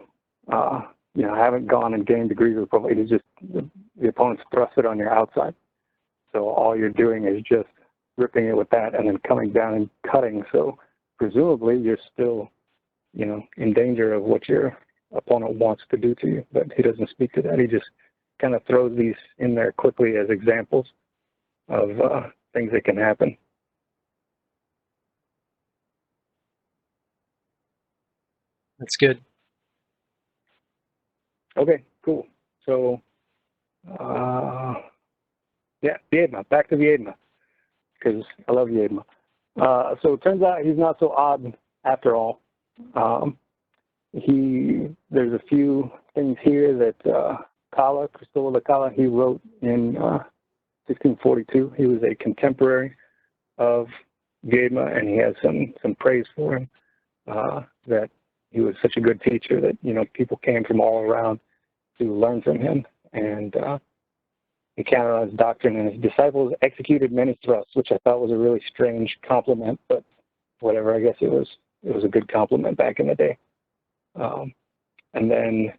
haven't gone and gained degrees of profile. It is just the opponent's thrust it on your outside. So all you're doing is just ripping it with that and then coming down and cutting. So presumably you're still, in danger of what your opponent wants to do to you, but he doesn't speak to that. He just kind of throws these in there quickly as examples of things that can happen. That's good. Okay, cool. So, Viedma, back to Viedma, because I love Viedma. So it turns out he's not so odd after all. There's a few things here that Cristobal de Cala, he wrote in 1642. He was a contemporary of Viedma, and he has some praise for him, that he was such a good teacher that, people came from all around to learn from him, and he counted on his doctrine, and his disciples executed many thrusts, which I thought was a really strange compliment, but whatever, I guess it was a good compliment back in the day. And then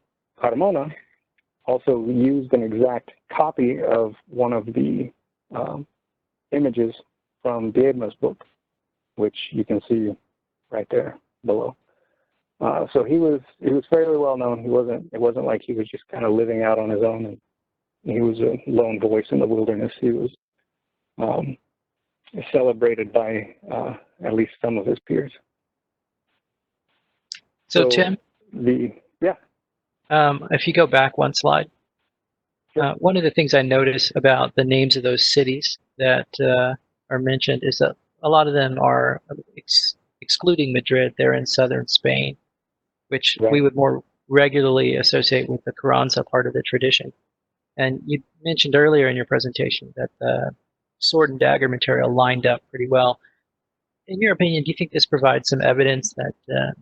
Carmona also used an exact copy of one of the images from Viedma's book, which you can see right there below. So he was fairly well known. It wasn't like he was just kind of living out on his own, and he was a lone voice in the wilderness. He was celebrated by at least some of his peers. So Tim, if you go back one slide, sure. One of the things I notice about the names of those cities that are mentioned is that a lot of them are, excluding Madrid, they're in southern Spain, which Right. we would more regularly associate with the Carranza part of the tradition. And you mentioned earlier in your presentation that the sword and dagger material lined up pretty well. In your opinion, do you think this provides some evidence that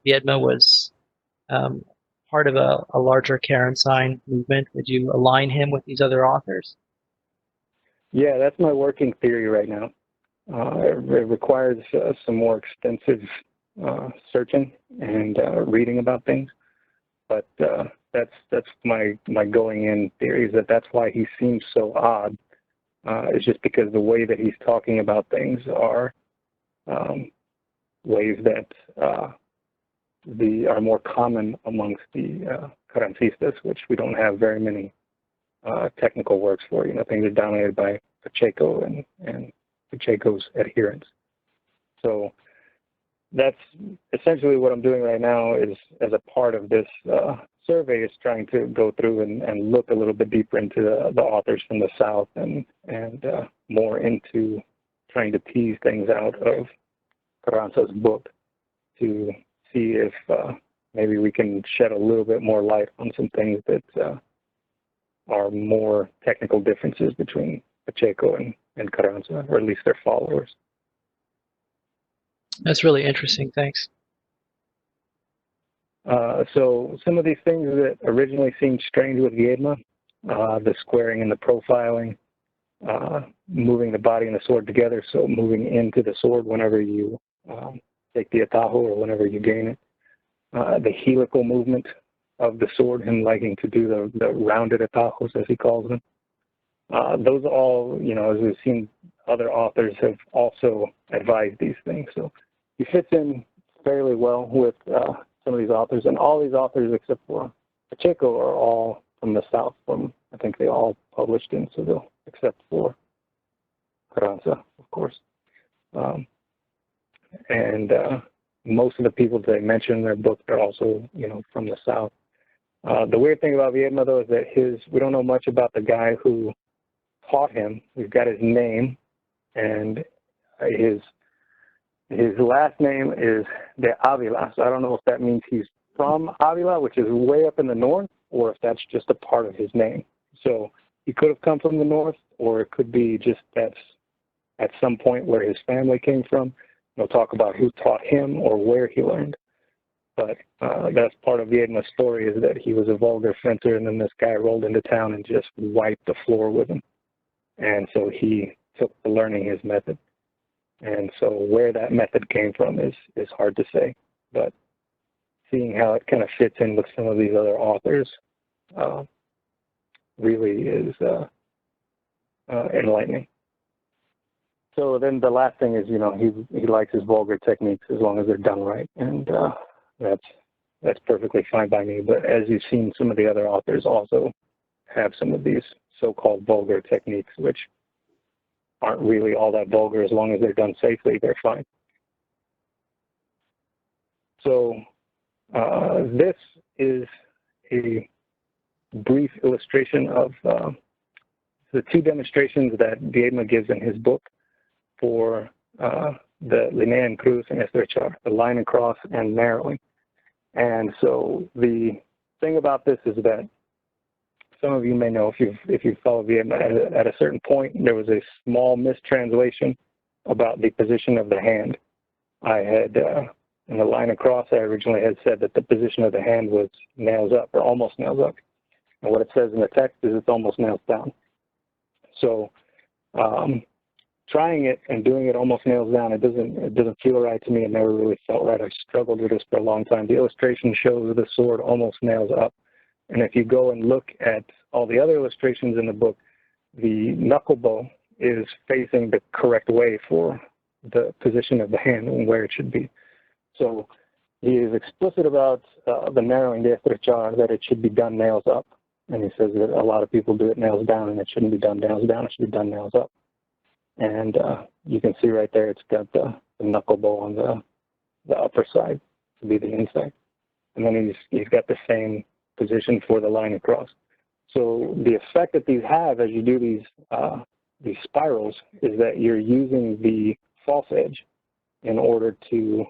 Viedma was part of a larger Carranza movement? Would you align him with these other authors? Yeah, that's my working theory right now. It requires some more extensive searching and reading about things, but that's my going in theory, is that's why he seems so odd. It's just because the way that he's talking about things are ways that are more common amongst the Carrancistas, which we don't have very many technical works for. Things are dominated by Pacheco and Pacheco's adherents. So that's essentially what I'm doing right now, is as a part of this survey, is trying to go through and look a little bit deeper into the authors from the South and more into trying to tease things out of Carranza's book to see if maybe we can shed a little bit more light on some things that are more technical differences between Pacheco and Carranza, or at least their followers. That's really interesting. Thanks. So some of these things that originally seemed strange with Viedma, the squaring and the profiling, moving the body and the sword together, so moving into the sword whenever you take the atajo or whenever you gain it, the helical movement of the sword, him liking to do the rounded atajos, as he calls them. Those all, as we've seen, other authors have also advised these things. So he fits in fairly well with some of these authors, and all these authors except for Pacheco are all from the South. I think they all published in Seville, except for Carranza, of course. And most of the people that they mention in their book are also, from the South. The weird thing about Viedma, though, is that we don't know much about the guy who taught him. We've got his name, and his last name is de Avila. So I don't know if that means he's from Avila, which is way up in the north, or if that's just a part of his name. So he could have come from the north, or it could be just that's at some point where his family came from. We'll talk about who taught him or where he learned. But that's part of Viedma's story, is that he was a vulgar fencer, and then this guy rolled into town and just wiped the floor with him. And so he took to learning his method. And so where that method came from is hard to say. But seeing how it kind of fits in with some of these other authors really is enlightening. So then the last thing is, he likes his vulgar techniques as long as they're done right, and that's perfectly fine by me. But as you've seen, some of the other authors also have some of these so-called vulgar techniques, which aren't really all that vulgar. As long as they're done safely, they're fine. So this is a brief illustration of the two demonstrations that Viedma gives in his book for the linea en cruz and estrechar, the line and cross and narrowing. And so the thing about this is that some of you may know, if you follow Viedma, at a certain point there was a small mistranslation about the position of the hand. I had in the line across, I originally had said that the position of the hand was nails up or almost nails up, and what it says in the text is it's almost nails down. So trying it and doing it almost nails down, it doesn't feel right to me. It never really felt right. I struggled with this for a long time. The illustration shows the sword almost nails up. And if you go and look at all the other illustrations in the book, the knuckle bow is facing the correct way for the position of the hand and where it should be. So he is explicit about the narrowing, the estrechar, that it should be done nails up. And he says that a lot of people do it nails down, and it shouldn't be done nails down, it should be done nails up. And you can see right there, it's got the knuckle bow on the upper side to be the inside. And then he's got the same position for the line across. So the effect that these have as you do these spirals is that you're using the false edge in order to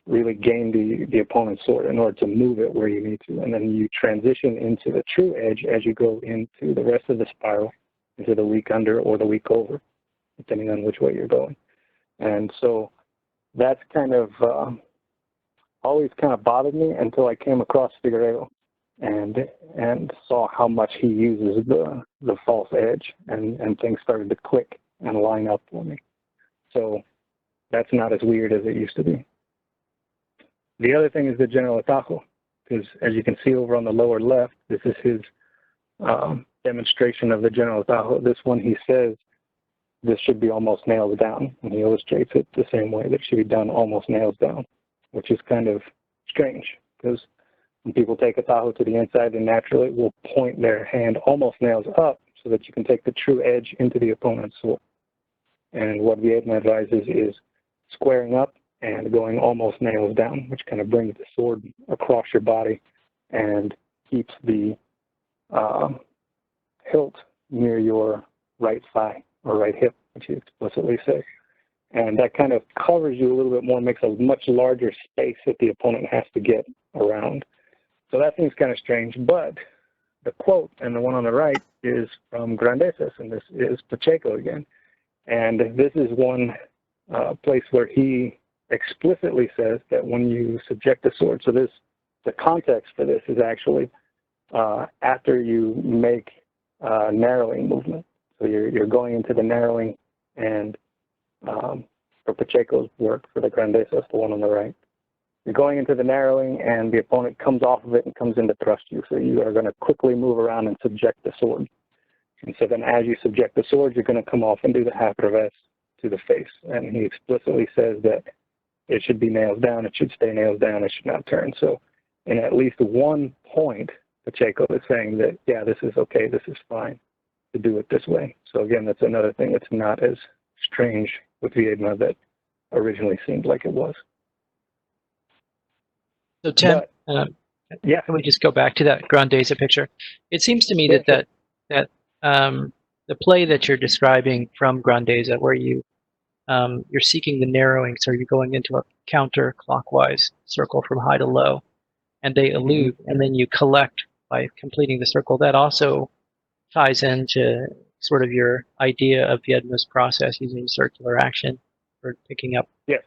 really gain the opponent's sword, in order to move it where you need to. And then you transition into the true edge as you go into the rest of the spiral, into the weak under or the weak over, depending on which way you're going. And so that's kind of always kind of bothered me until I came across Figueiredo and saw how much he uses the false edge, and things started to click and line up for me. So that's not as weird as it used to be. The other thing is the general atajo, because as you can see over on the lower left, this is his demonstration of the general atajo. This one, he says this should be almost nails down, and he illustrates it the same way, that it should be done almost nails down, which is kind of strange, because when people take atajo to the inside, they naturally will point their hand almost nails up so that you can take the true edge into the opponent's sword. And what Viedma advises is squaring up and going almost nails down, which kind of brings the sword across your body and keeps the hilt near your right thigh or right hip, which you explicitly say. And that kind of covers you a little bit more, makes a much larger space that the opponent has to get around. So that seems kind of strange, but the quote, and the one on the right, is from Grandezas, and this is Pacheco again. And this is one place where he explicitly says that when you subject the sword, so the context for this is actually after you make narrowing movement. So you're going into the narrowing, and for Pacheco's work, for the Grandezas, the one on the right, you're going into the narrowing and the opponent comes off of it and comes in to thrust you. So you are going to quickly move around and subject the sword. And so then as you subject the sword, you're going to come off and do the half reverse to the face. And he explicitly says that it should be nails down, it should stay nails down, it should not turn. So in at least one point, Pacheco is saying that, yeah, this is okay, this is fine to do it this way. So again, that's another thing that's not as strange with Viedma that originally seemed like it was. So Tim, yeah, can we just go back to that Grandeza picture? It seems to me that the play that you're describing from Grandeza, where you're seeking the narrowing, so you're going into a counterclockwise circle from high to low, and they elude, and then you collect by completing the circle. That also ties into sort of your idea of Viedma's process using circular action for picking up. Yes.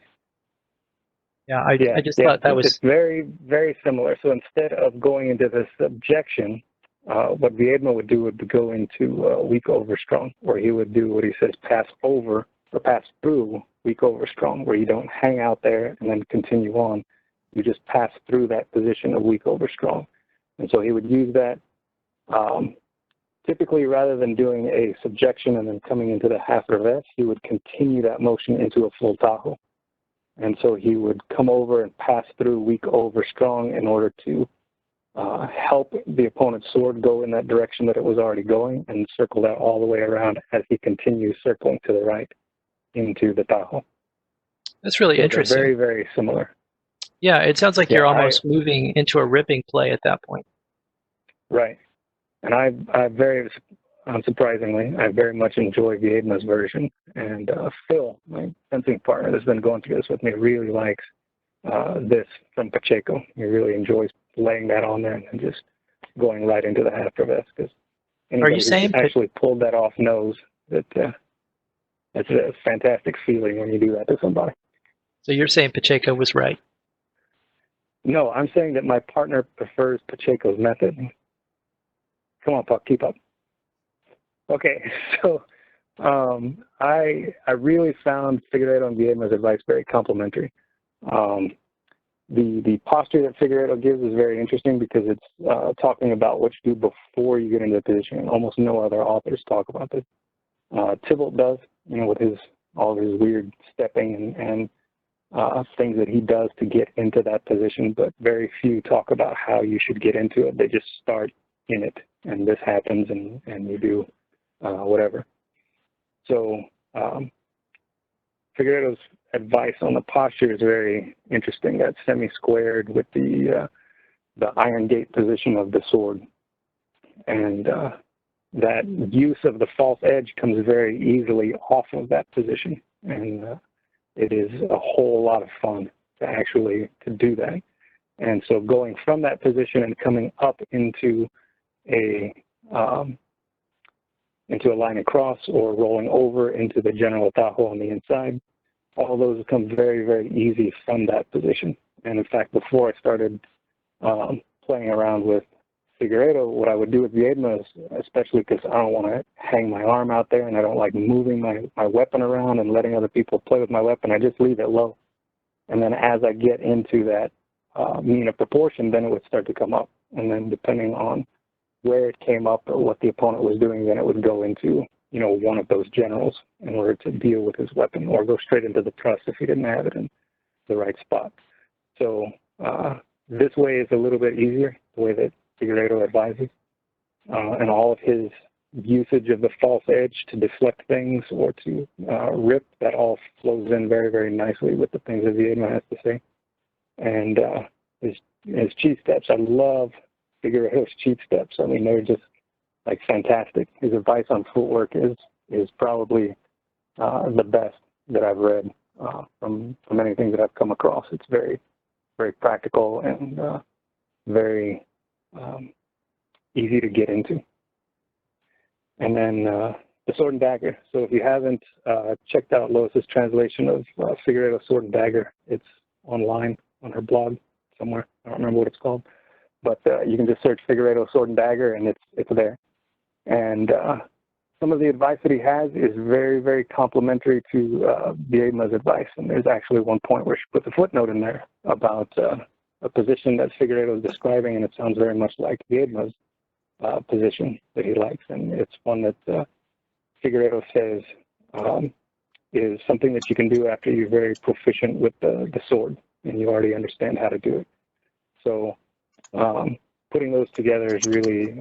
Yeah, I just thought that was... It's very, very similar. So instead of going into the subjection, what Viedma would do would go into weak over strong, where he would do what he says, pass over or pass through weak over strong, where you don't hang out there and then continue on. you just pass through that position of weak over strong. And so he would use that typically, rather than doing a subjection and then coming into the half reverse, he would continue that motion into a full tajo. And so he would come over and pass through weak over strong in order to help the opponent's sword go in that direction that it was already going, and circle that all the way around as he continues circling to the right into the tajo. That's really So interesting. Very, very similar. Yeah, it sounds like you're almost moving into a ripping play at that point. Right. And I very, unsurprisingly, I very much enjoy Viedma's version. And Phil, my fencing partner that's been going through this with me, really likes this from Pacheco. He really enjoys laying that on there and then just going right into the half reverse. Because anybody who's actually pulled that off knows that it's a fantastic feeling when you do that to somebody. So you're saying Pacheco was right? No, I'm saying that my partner prefers Pacheco's method. Come on, Puck, keep up. Okay, so I really found Figueiredo and Viedma's advice very complimentary. The posture that Figueiredo gives is very interesting because it's talking about what you do before you get into the position, and almost no other authors talk about this. Thibault does, with all of his weird stepping and things that he does to get into that position, but very few talk about how you should get into it. They just start in it, and this happens, and you do whatever. So Figueiredo's advice on the posture is very interesting. That semi-squared with the iron gate position of the sword, and that use of the false edge comes very easily off of that position, and it is a whole lot of fun to actually do that. And so going from that position and coming up into a line across, or rolling over into the general tajo on the inside, all those come very, very easy from that position. And in fact, before I started playing around with Figueiredo, what I would do with Viedma is, especially because I don't want to hang my arm out there and I don't like moving my weapon around and letting other people play with my weapon, I just leave it low. And then as I get into that mean of proportion, then it would start to come up. And then depending on where it came up or what the opponent was doing, then it would go into, one of those generals in order to deal with his weapon, or go straight into the truss if he didn't have it in the right spot. So this way is a little bit easier, the way that Figueiredo advises, and all of his usage of the false edge to deflect things or to rip, that all flows in very, very nicely with the things that Viedma has to say. And his cheat steps, I love Figueiredo's cheat steps. I mean, they're just like fantastic. His advice on footwork is probably the best that I've read from anything that I've come across. It's very, very practical and very easy to get into. And then the sword and dagger. So if you haven't checked out Lois's translation of Figueiredo Sword and Dagger, it's online on her blog somewhere. I don't remember what it's called, but you can just search Figueiredo Sword and Dagger, and it's there. And some of the advice that he has is very, very complementary to Viedma's advice. And there's actually one point where she puts a footnote in there about a position that Figueiredo is describing, and it sounds very much like Viedma's position that he likes. And it's one that Figueiredo says is something that you can do after you're very proficient with the sword and you already understand how to do it. So putting those together is really,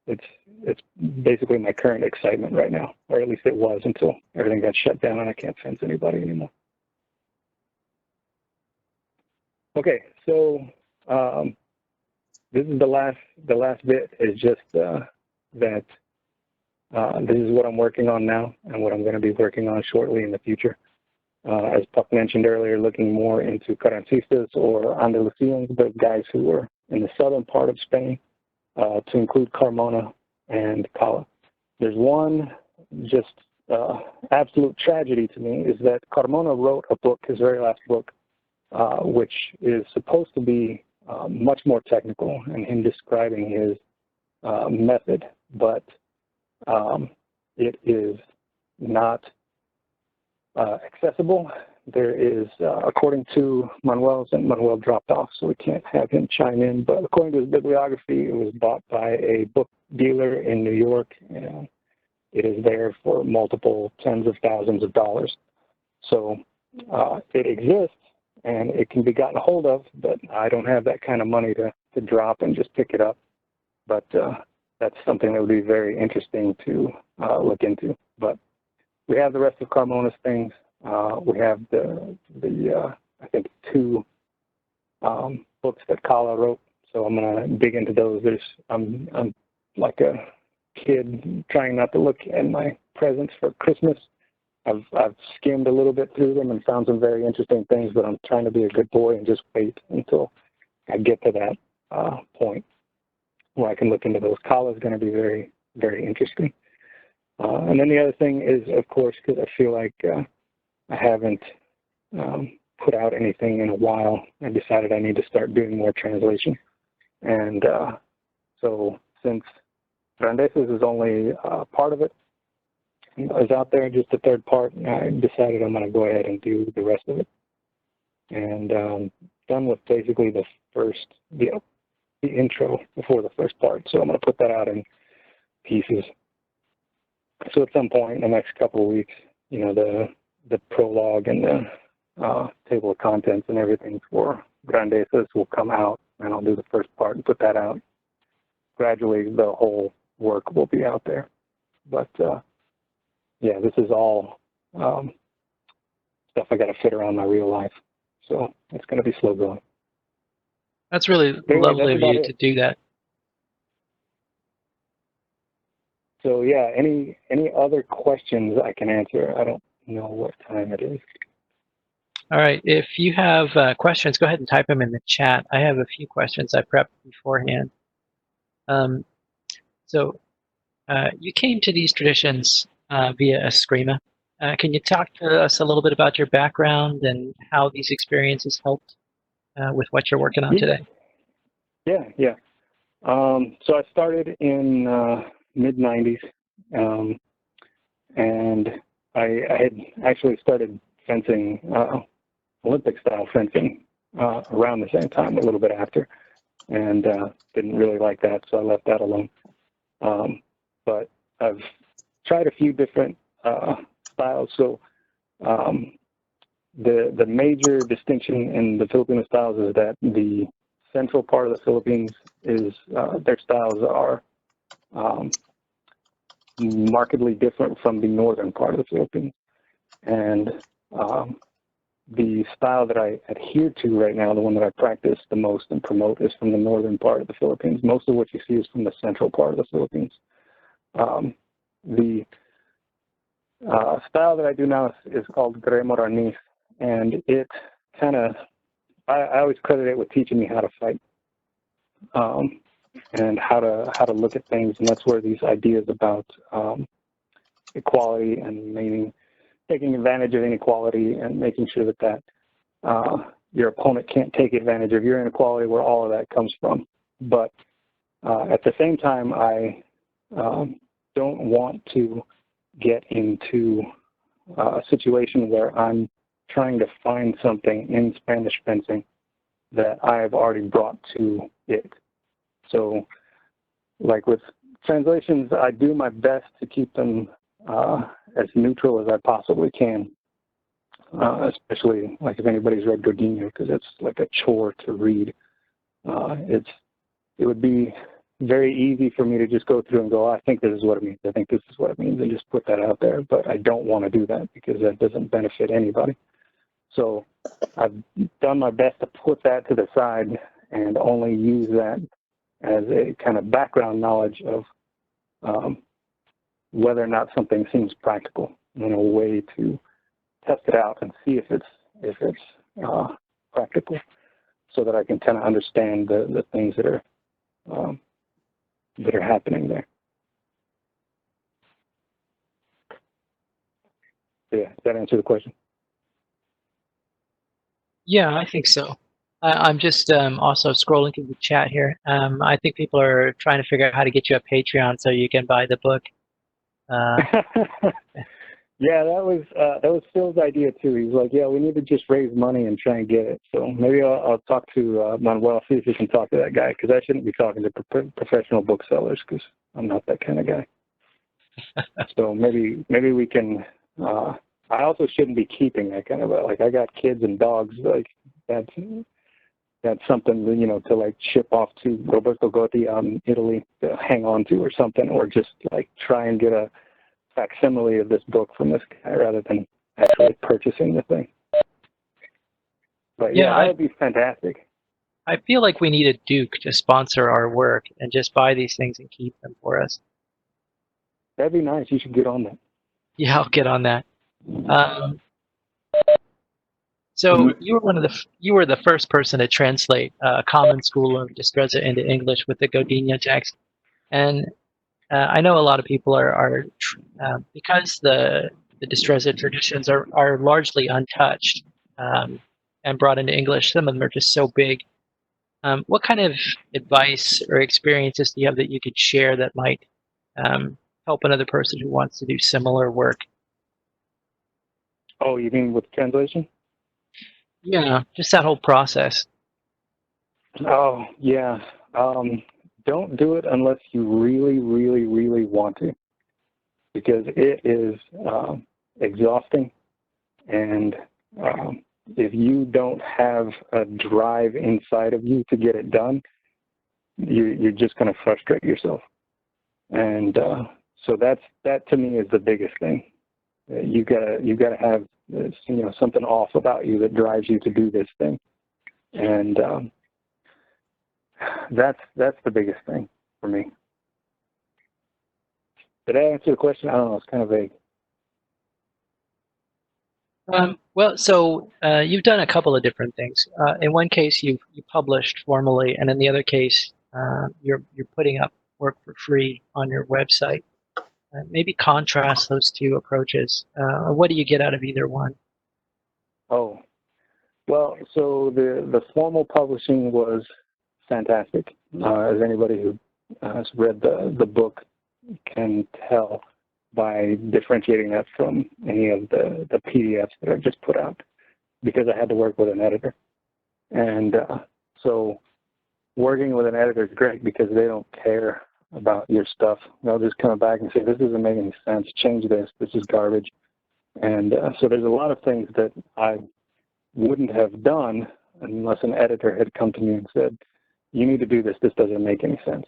it's basically my current excitement right now, or at least it was until everything got shut down and I can't fence anybody anymore. Okay, so this is the last bit is just that this is what I'm working on now and what I'm going to be working on shortly in the future. As Puck mentioned earlier, looking more into Carrancistas or Andalusians, the guys who were in the southern part of Spain, to include Carmona and Cala. There's one just absolute tragedy to me is that Carmona wrote a book, his very last book, which is supposed to be much more technical and him describing his method, but it is not accessible, there is, according to Manuel, and Manuel dropped off, so we can't have him chime in, but according to his bibliography, it was bought by a book dealer in New York, and it is there for multiple tens of thousands of dollars. So it exists, and it can be gotten a hold of, but I don't have that kind of money to drop and just pick it up. But that's something that would be very interesting to look into. But we have the rest of Carmona's things. We have the I think 2 books that Kala wrote, so I'm gonna dig into those. I'm like a kid trying not to look at my presents for Christmas. I've skimmed a little bit through them and found some very interesting things, but I'm trying to be a good boy and just wait until I get to that point where I can look into those. Kala is going to be very, very interesting. And then the other thing is, of course, because I feel like I haven't put out anything in a while, I decided I need to start doing more translation. And so since Grandezas is only part of it, is out there, just the third part, I decided I'm going to go ahead and do the rest of it. And done with basically the intro before the first part. So I'm going to put that out in pieces. So at some point in the next couple of weeks, you know, the prologue and the table of contents and everything for Grandezas will come out, and I'll do the first part and put that out. Gradually, the whole work will be out there. But yeah, this is all stuff I got to fit around my real life. So it's going to be slow going. That's really lovely of you to do that. So yeah, any other questions I can answer? I don't know what time it is. All right, if you have questions, go ahead and type them in the chat. I have a few questions I prepped beforehand. So you came to these traditions via Eskrima. Can you talk to us a little bit about your background and how these experiences helped with what you're working on today? Yeah. So I started in mid-90s, and I had actually started fencing, Olympic-style fencing, around the same time, a little bit after, and didn't really like that, so I left that alone. But I've tried a few different styles. So the major distinction in the Filipino styles is that the central part of the Philippines is their styles are markedly different from the northern part of the Philippines. And the style that I adhere to right now, the one that I practice the most and promote, is from the northern part of the Philippines. Most of what you see is from the central part of the Philippines. The style that I do now is called Gremoraniz, and it kind of, I always credit it with teaching me how to fight and how to look at things, and that's where these ideas about equality and taking advantage of inequality and making sure that your opponent can't take advantage of your inequality, where all of that comes from. But at the same time, I don't want to get into a situation where I'm trying to find something in Spanish fencing that I've already brought to it. So, like with translations, I do my best to keep them as neutral as I possibly can, especially like if anybody's read Godinho, because it's like a chore to read. It would be very easy for me to just go through and go, I think this is what it means, I think this is what it means, and just put that out there. But I don't want to do that because that doesn't benefit anybody. So I've done my best to put that to the side and only use that as a kind of background knowledge of whether or not something seems practical, in a way to test it out and see if it's practical, so that I can kind of understand the things that are happening there. Yeah, does that answer the question? Yeah, I think so. I'm just also scrolling through the chat here. I think people are trying to figure out how to get you a Patreon so you can buy the book. Yeah, that was Phil's idea too. He's like, yeah, we need to just raise money and try and get it. So maybe I'll talk to Manuel, see if he can talk to that guy, because I shouldn't be talking to professional booksellers, because I'm not that kind of guy. So maybe we can. I also shouldn't be keeping that kind of like, I got kids and dogs, like that's something, to like ship off to Roberto Gotti in Italy to hang on to or something, or just like try and get a facsimile of this book from this guy rather than actually purchasing the thing. But yeah, that would be fantastic. I feel like we need a Duke to sponsor our work and just buy these things and keep them for us. That'd be nice. You should get on that. Yeah, I'll get on that. So you were the first person to translate Common School of Destreza into English with the Godinho text, and I know a lot of people are because the Destreza traditions are largely untouched and brought into English. Some of them are just so big. What kind of advice or experiences do you have that you could share that might help another person who wants to do similar work? Oh, you mean with translation? Yeah, just that whole process. Oh, yeah. Don't do it unless you really, really, really want to, because it is exhausting. And if you don't have a drive inside of you to get it done, you're just going to frustrate yourself. And so that to me is the biggest thing. You gotta have this, something off about you that drives you to do this thing. And that's the biggest thing for me. Did I answer the question? I don't know. It's kind of vague. Well, so you've done a couple of different things. In one case, you published formally, and in the other case, you're putting up work for free on your website. Maybe contrast those two approaches. What do you get out of either one? Oh, well, so the formal publishing was fantastic. As anybody who has read the book can tell by differentiating that from any of the PDFs that I've just put out, because I had to work with an editor. And so working with an editor is great because they don't care about your stuff. They'll just come back and say, this doesn't make any sense, change this is garbage. And so there's a lot of things that I wouldn't have done unless an editor had come to me and said, you need to do this doesn't make any sense.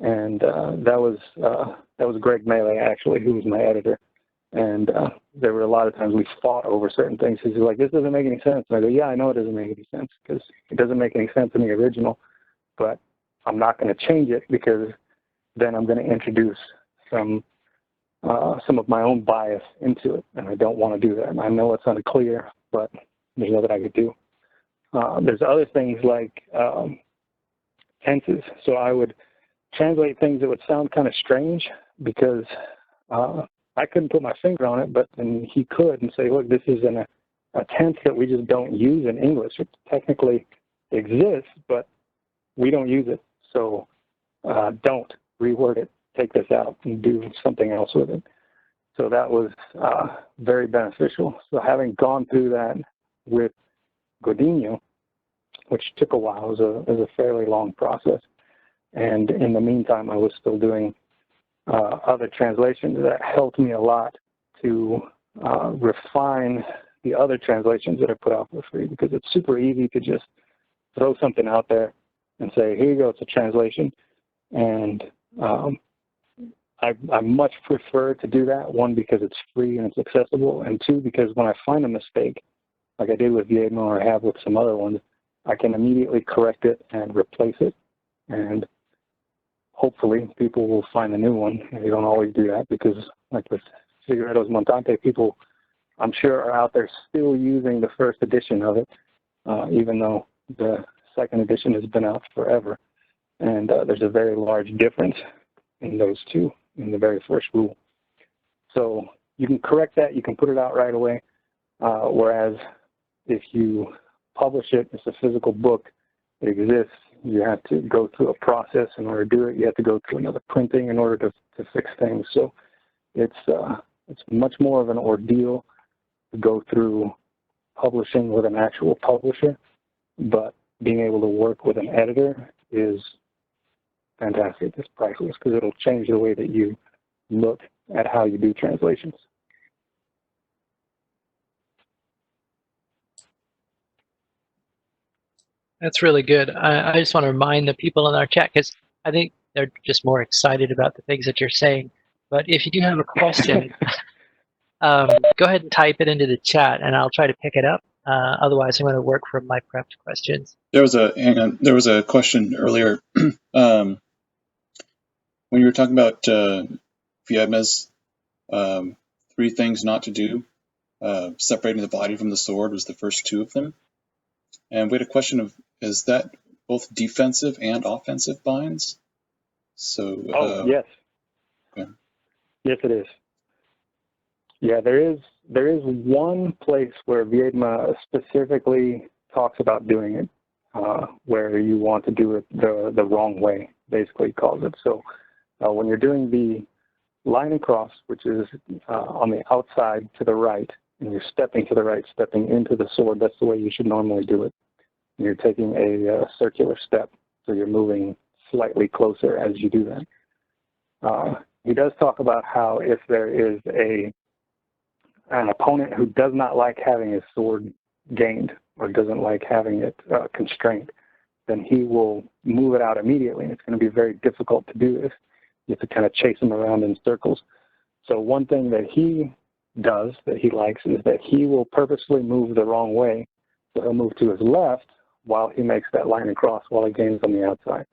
And that was Greg Melee, actually, who was my editor. And there were a lot of times we fought over certain things. He's like, this doesn't make any sense. And I go, yeah, I know it doesn't make any sense, because it doesn't make any sense in the original, but I'm not going to change it, because then I'm going to introduce some of my own bias into it, and I don't want to do that. And I know it's unclear, but there's nothing I could do. There's other things like tenses. So I would translate things that would sound kind of strange, because I couldn't put my finger on it, but then he could, and say, look, this is a tense that we just don't use in English. It technically exists, but we don't use it. So don't reword it, take this out and do something else with it. So that was very beneficial. So having gone through that with Godinho, which took a while, it was a fairly long process. And in the meantime, I was still doing other translations that helped me a lot to refine the other translations that I put out for free, because it's super easy to just throw something out there and say, here you go, it's a translation. And I much prefer to do that, one, because it's free and it's accessible, and two, because when I find a mistake, like I did with Viedma or I have with some other ones, I can immediately correct it and replace it. And hopefully people will find a new one. And you don't always do that, because like with Figueiredo's Montante, people I'm sure are out there still using the first edition of it, even though the second edition has been out forever. And there's a very large difference in those two in the very first rule. So you can correct that, you can put it out right away, whereas if you publish it, it's a physical book, it exists, you have to go through a process in order to do it, you have to go through another printing in order to fix things. So it's It's much more of an ordeal to go through publishing with an actual publisher, but being able to work with an editor is fantastic. It's priceless because it'll change the way that you look at how you do translations. That's really good. I just want to remind the people in our chat, because I think they're just more excited about the things that you're saying. But if you do have a question, go ahead and type it into the chat, and I'll try to pick it up. Otherwise, I'm going to work from my prepped questions. There was a question earlier when you were talking about Viedma's 3 things not to do. Separating the body from the sword was the first 2 of them. And we had a question of, is that both defensive and offensive binds? So, yes. Okay. Yes, it is. Yeah, there is one place where Viedma specifically talks about doing it, where you want to do it the wrong way, basically calls it. So when you're doing the line across, which is on the outside to the right, and you're stepping to the right, stepping into the sword, that's the way you should normally do it. And you're taking a circular step, so you're moving slightly closer as you do that. He does talk about how if there is an opponent who does not like having his sword gained or doesn't like having it constrained, then he will move it out immediately. And it's going to be very difficult to do this. You have to kind of chase him around in circles. So one thing that he does that he likes is that he will purposely move the wrong way. So he'll move to his left while he makes that line across while he gains on the outside.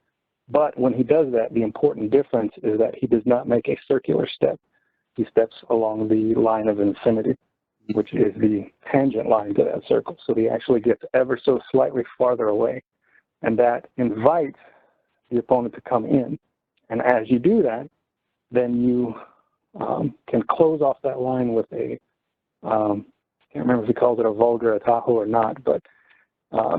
But when he does that, the important difference is that he does not make a circular step. He steps along the line of infinity, which is the tangent line to that circle. So he actually gets ever so slightly farther away. And that invites the opponent to come in. And as you do that, then you can close off that line with a, I can't remember if he calls it a vulgar atajo or not, but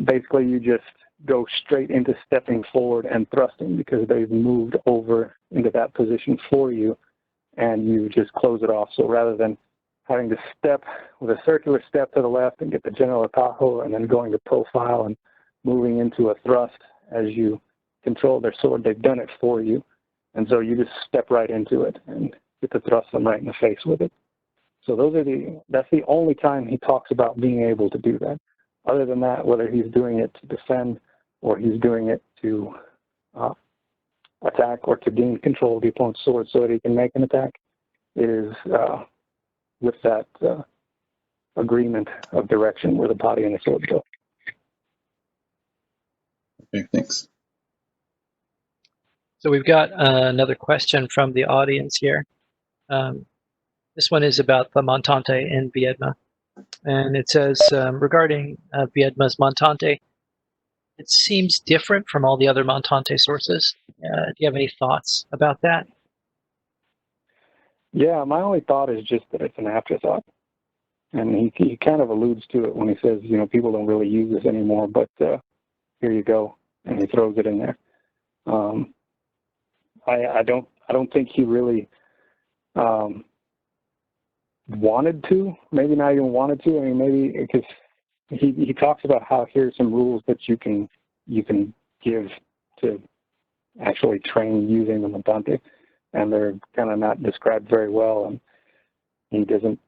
basically you just go straight into stepping forward and thrusting because they've moved over into that position for you, and you just close it off. So rather than having to step with a circular step to the left and get the general atajo and then going to profile and moving into a thrust as you control their sword, they've done it for you. And so you just step right into it and get to thrust them right in the face with it. So that's the only time he talks about being able to do that. Other than that, whether he's doing it to defend or he's doing it to attack or to gain control of the opponent's sword so that he can make an attack, it is with that agreement of direction where the body and the sword go. Okay, thanks. So we've got another question from the audience here. This one is about the montante in Viedma. And it says, regarding Viedma's montante, it seems different from all the other montante sources. Do you have any thoughts about that? Yeah, my only thought is just that it's an afterthought. And he kind of alludes to it when he says, you know, people don't really use this anymore, but here you go. And he throws it in there. I don't think he really wanted to, maybe not even wanted to. I mean, maybe because he talks about how here's some rules that you can give to actually train using the montante, and they're kind of not described very well, and he doesn't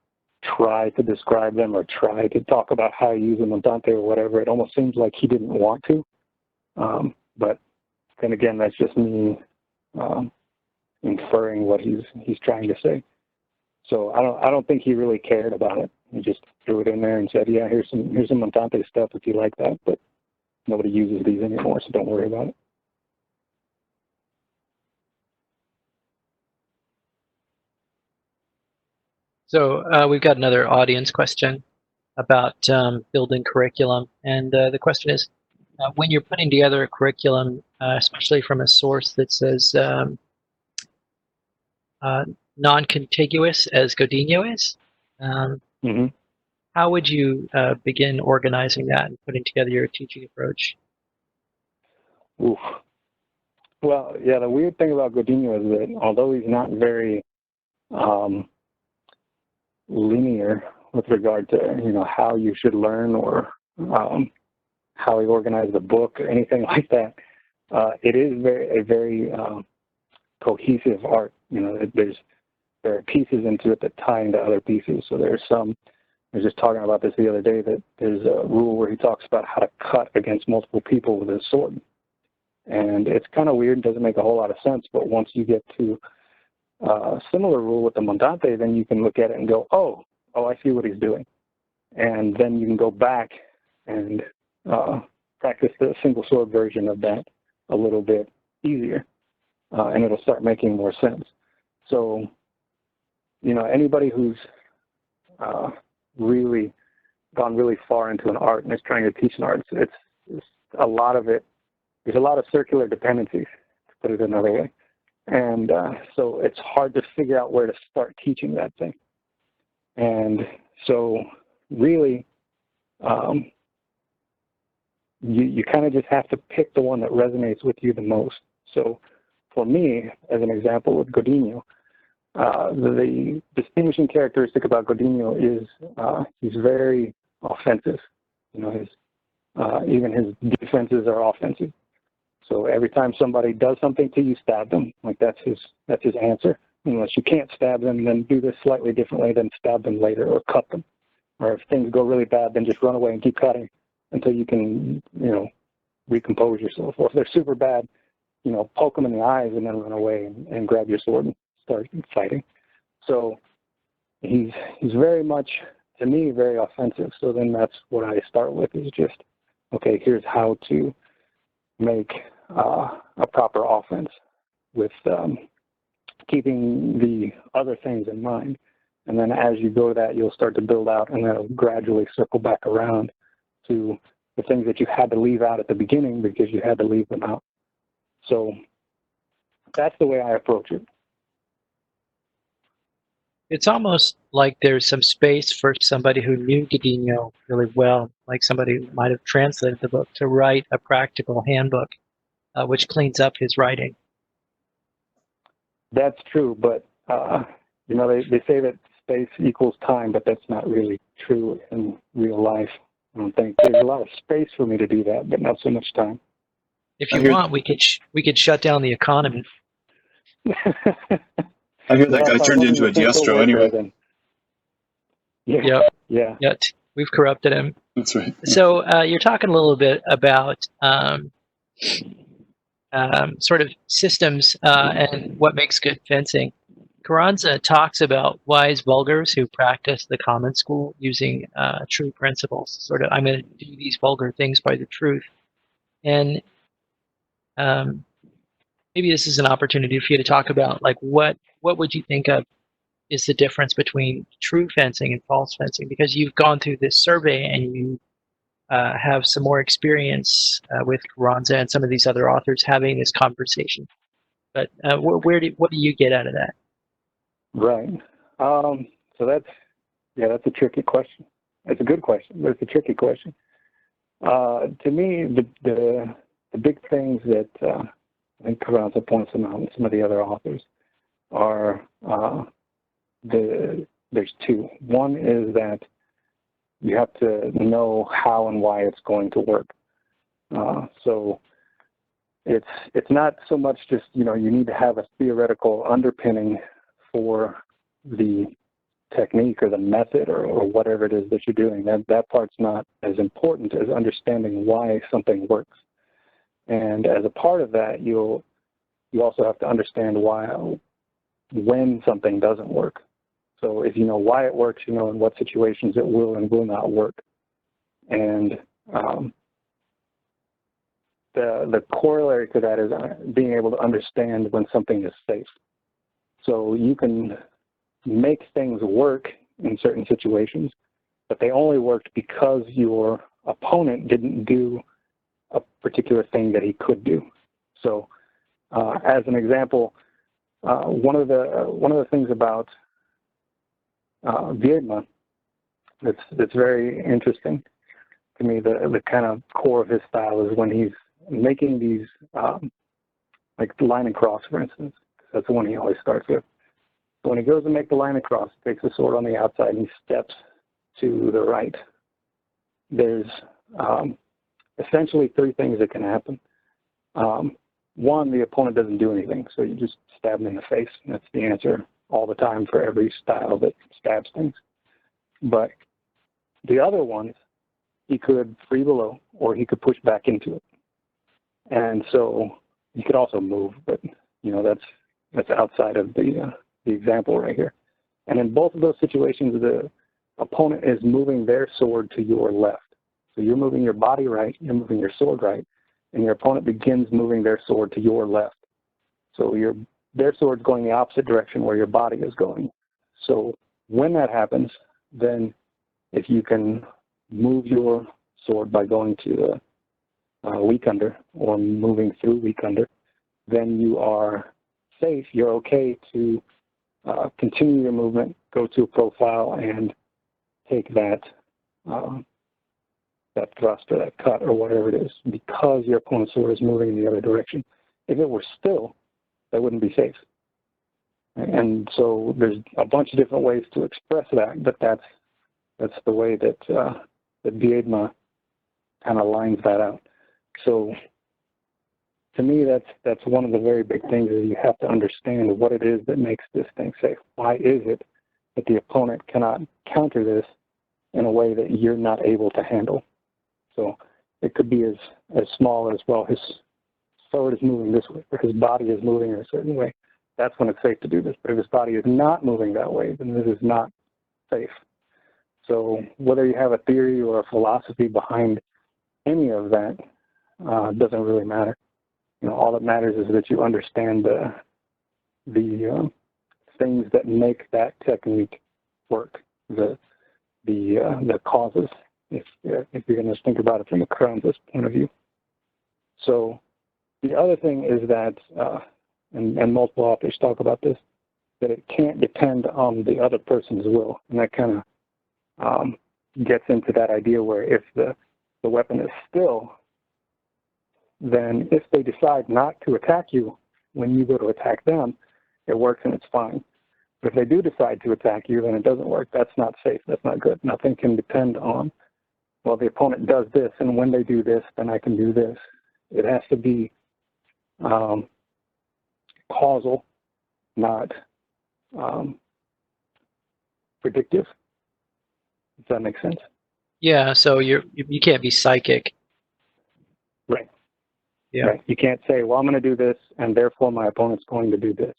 try to describe them or try to talk about how you use the montante or whatever. It almost seems like he didn't want to, but then again, that's just me inferring what he's trying to say. So I don't think he really cared about it. He just threw it in there and said, "Yeah, here's some montante stuff if you like that." But nobody uses these anymore, so don't worry about it. So we've got another audience question about building curriculum, and the question is, when you're putting together a curriculum, especially from a source that says non-contiguous as Godinho is, how would you begin organizing that and putting together your teaching approach? Oof. Well, yeah, the weird thing about Godinho is that although he's not very linear with regard to, how you should learn or how he organized the book or anything like that. It is a very cohesive art. There are pieces into it that tie into other pieces. So I was just talking about this the other day, that there's a rule where he talks about how to cut against multiple people with his sword. And it's kind of weird, doesn't make a whole lot of sense, but once you get to a similar rule with the Mondante, then you can look at it and go, oh, I see what he's doing. And then you can go back and practice the single sword version of that a little bit easier, and it'll start making more sense. So, anybody who's really gone really far into an art and is trying to teach an art, it's a lot of it. There's a lot of circular dependencies, to put it another way. And so it's hard to figure out where to start teaching that thing. And so really, you kind of just have to pick the one that resonates with you the most. So for me, as an example with Godinho, the distinguishing characteristic about Godinho is he's very offensive. Even his defenses are offensive. So every time somebody does something to you, stab them. Like that's his answer. Unless you can't stab them, then do this slightly differently, then stab them later or cut them. Or if things go really bad, then just run away and keep cutting until you can, recompose yourself. Or if they're super bad, poke them in the eyes and then run away and grab your sword and start fighting. So he's very much, to me, very offensive. So then that's what I start with, is just, okay, here's how to make a proper offense with keeping the other things in mind. And then as you go that, you'll start to build out, and then it'll gradually circle back around to the things that you had to leave out at the beginning because you had to leave them out. So that's the way I approach it. It's almost like there's some space for somebody who knew Godinho really well, like somebody who might have translated the book, to write a practical handbook, which cleans up his writing. That's true, but they say that space equals time, but that's not really true in real life. I don't think there's a lot of space for me to do that, but not so much time. If you want, we could shut down the economy. I hear that guy turned into a diestro anyway. Yeah. We've corrupted him. That's right. So you're talking a little bit about sort of systems and what makes good fencing. Carranza talks about wise vulgars who practice the common school using true principles. Sort of, I'm going to do these vulgar things by the truth. And maybe this is an opportunity for you to talk about, like, what would you think of is the difference between true fencing and false fencing? Because you've gone through this survey and you have some more experience with Carranza and some of these other authors having this conversation. But what do you get out of that? Right. So that's a tricky question. It's a good question, but it's a tricky question. To me, the big things that I think Carranza points them out, and some of the other authors, are there's two. One is that you have to know how and why it's going to work. So it's not so much just, you need to have a theoretical underpinning for the technique or the method or whatever it is that you're doing. That part's not as important as understanding why something works. And as a part of that, you also have to understand when something doesn't work. So if you know why it works, in what situations it will and will not work. And the corollary to that is being able to understand when something is safe. So you can make things work in certain situations, but they only worked because your opponent didn't do a particular thing that he could do. So as an example, one of the things about Viedma that's very interesting to me, the kind of core of his style, is when he's making these like line and cross, for instance. That's the one he always starts with. So when he goes to make the line across, takes the sword on the outside, and he steps to the right. There's essentially three things that can happen. One, the opponent doesn't do anything, so you just stab him in the face. That's the answer all the time for every style that stabs things. But the other ones, he could free below, or he could push back into it. And so he could also move, but that's outside of the example right here. And in both of those situations, the opponent is moving their sword to your left. So you're moving your body right, you're moving your sword right, and your opponent begins moving their sword to your left. So their sword's going the opposite direction where your body is going. So when that happens, then if you can move your sword by going to the weak under or moving through weak under, then you are safe. You're okay to continue your movement, go to a profile, and take that thrust or that cut or whatever it is, because your opponent's sword is moving in the other direction. If it were still, that wouldn't be safe. And so there's a bunch of different ways to express that, but that's the way that Viedma kind of lines that out. So to me, that's one of the very big things, is you have to understand what it is that makes this thing safe. Why is it that the opponent cannot counter this in a way that you're not able to handle? So it could be as small as, well, his sword is moving this way, or his body is moving in a certain way. That's when it's safe to do this. But if his body is not moving that way, then this is not safe. So whether you have a theory or a philosophy behind any of that doesn't really matter. All that matters is that you understand the things that make that technique work, the causes, if you're going to think about it from a Carranza's point of view. So the other thing is that, and multiple authors talk about this, that it can't depend on the other person's will. And that kind of gets into that idea where if the weapon is still, then if they decide not to attack you when you go to attack them, it works and it's fine. But if they do decide to attack you, then it doesn't work. That's not safe. That's not good. Nothing can depend on, well, the opponent does this, and when they do this, then I can do this. It has to be causal, not predictive. Does that make sense? Yeah, so you can't be psychic. Right. Yeah. Right. You can't say, well, I'm going to do this, and therefore my opponent's going to do this.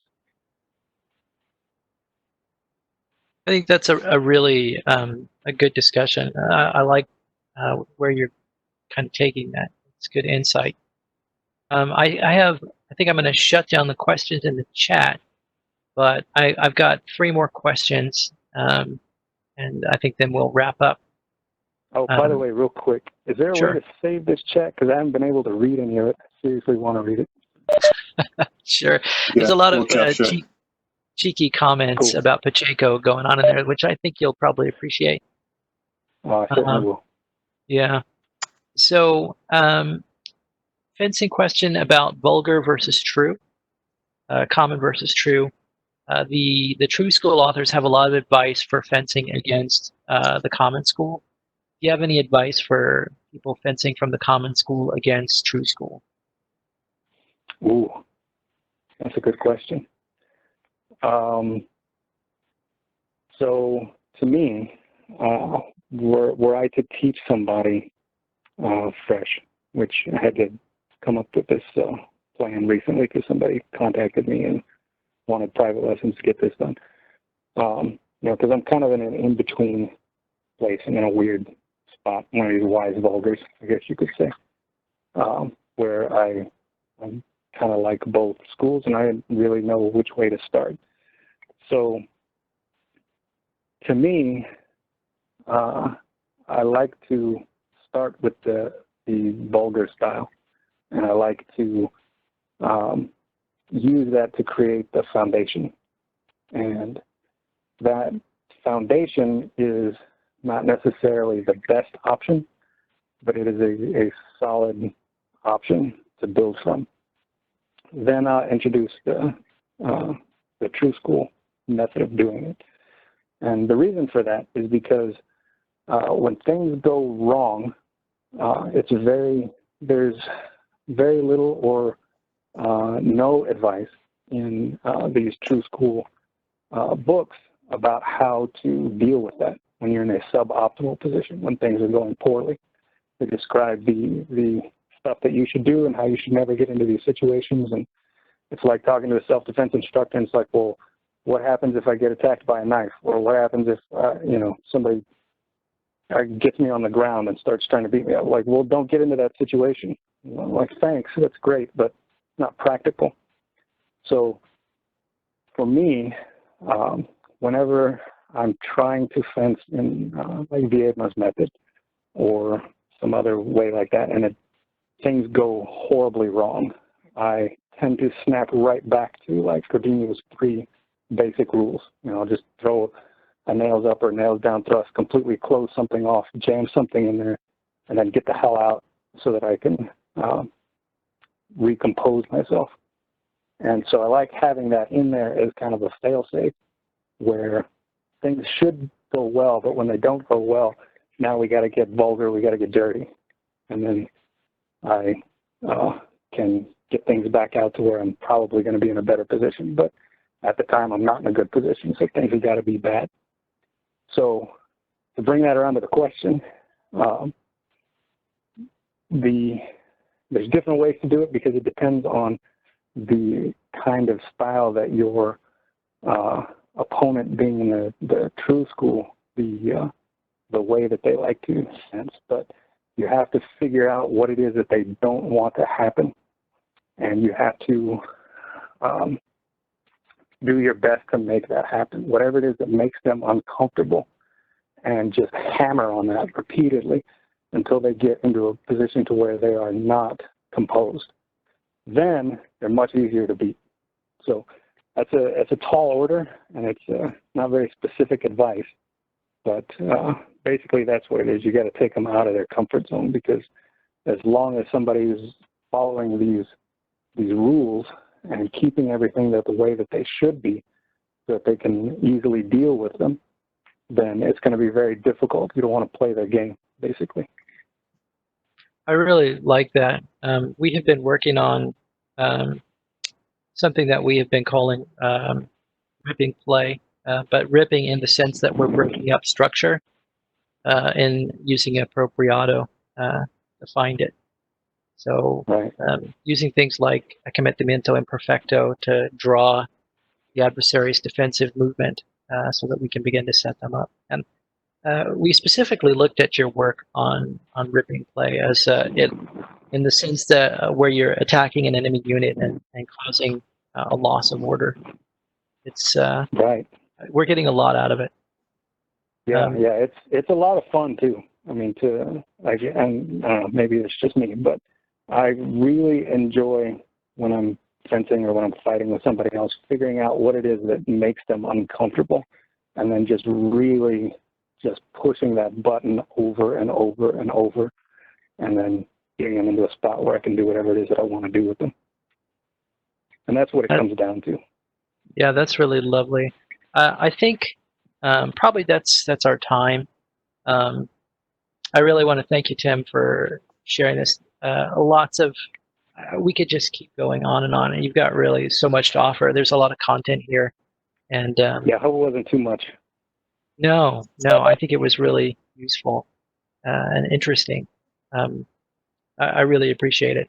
I think that's a really a good discussion. I like where you're kind of taking that. It's good insight. I think I'm going to shut down the questions in the chat, but I've got 3 more questions, and I think then we'll wrap up. Oh, by the way, real quick, is there a Sure. way to save this chat? Because I haven't been able to read any of it. I seriously want to read it. Sure. There's a lot of capture it. cheeky comments Cool. about Pacheco going on in there, which I think you'll probably appreciate. I certainly will. Yeah. So, fencing question about vulgar versus true, common versus true. The true school authors have a lot of advice for fencing against the common school. Do you have any advice for people fencing from the common school against true school? Ooh, that's a good question. So to me, were I to teach somebody fresh, which I had to come up with this plan recently because somebody contacted me and wanted private lessons to get this done. Because I'm kind of in an in-between place. I'm in a weird spot, one of these wise vulgars, I guess you could say, where I'm kind of like both schools, and I didn't really know which way to start. So, to me, I like to start with the vulgar style, and I like to use that to create the foundation. And that foundation is not necessarily the best option, but it is a solid option to build from. Then I'll introduce the true school method of doing it. And the reason for that is because when things go wrong, there's very little or no advice in these true school books about how to deal with that when you're in a suboptimal position, when things are going poorly. They describe the stuff that you should do and how you should never get into these situations. And it's like talking to a self-defense instructor, and it's like, well, what happens if I get attacked by a knife? Or what happens if, somebody gets me on the ground and starts trying to beat me up? Like, well, don't get into that situation. Like, thanks, that's great, but not practical. So for me, whenever I'm trying to fence in like Viedma's method or some other way like that, and things go horribly wrong, I tend to snap right back to like Godinho's 3 basic rules. Just throw a nails up or nails down thrust, completely close something off, jam something in there, and then get the hell out so that I can recompose myself. And so I like having that in there as kind of a fail-safe where things should go well, but when they don't go well, now we got to get vulgar, we got to get dirty. And then I can get things back out to where I'm probably going to be in a better position. But at the time, I'm not in a good position, so things have got to be bad. So to bring that around to the question, there's different ways to do it because it depends on the kind of style that your opponent, being in the true school, the way that they like to sense. But you have to figure out what it is that they don't want to happen, and you have to do your best to make that happen. Whatever it is that makes them uncomfortable, and just hammer on that repeatedly until they get into a position to where they are not composed. Then they're much easier to beat. So it's a tall order, and it's not very specific advice, but basically that's what it is. You got to take them out of their comfort zone, because as long as somebody is following these rules and keeping everything the way that they should be, so that they can easily deal with them, then it's going to be very difficult. You don't want to play their game, basically. I really like that. We have been working on something that we have been calling ripping play, but ripping in the sense that we're breaking up structure and using appropriado to find it. So right. Using things like commettimento imperfecto to draw the adversary's defensive movement so that we can begin to set them up. And we specifically looked at your work on ripping play as in the sense that where you're attacking an enemy unit and causing a loss of order. It's right. We're getting a lot out of it. Yeah, it's a lot of fun too. I mean, maybe it's just me, but I really enjoy when I'm fencing or when I'm fighting with somebody else, figuring out what it is that makes them uncomfortable, and then just really just pushing that button over and over and over, and then getting them into a spot where I can do whatever it is that I want to do with them. And that's what it comes down to. Yeah, that's really lovely. I think probably that's our time. I really want to thank you, Tim, for sharing this. Lots of we could just keep going on, and you've got really so much to offer. There's a lot of content here, and yeah, I hope it wasn't too much. No, I think it was really useful and interesting. I really appreciate it.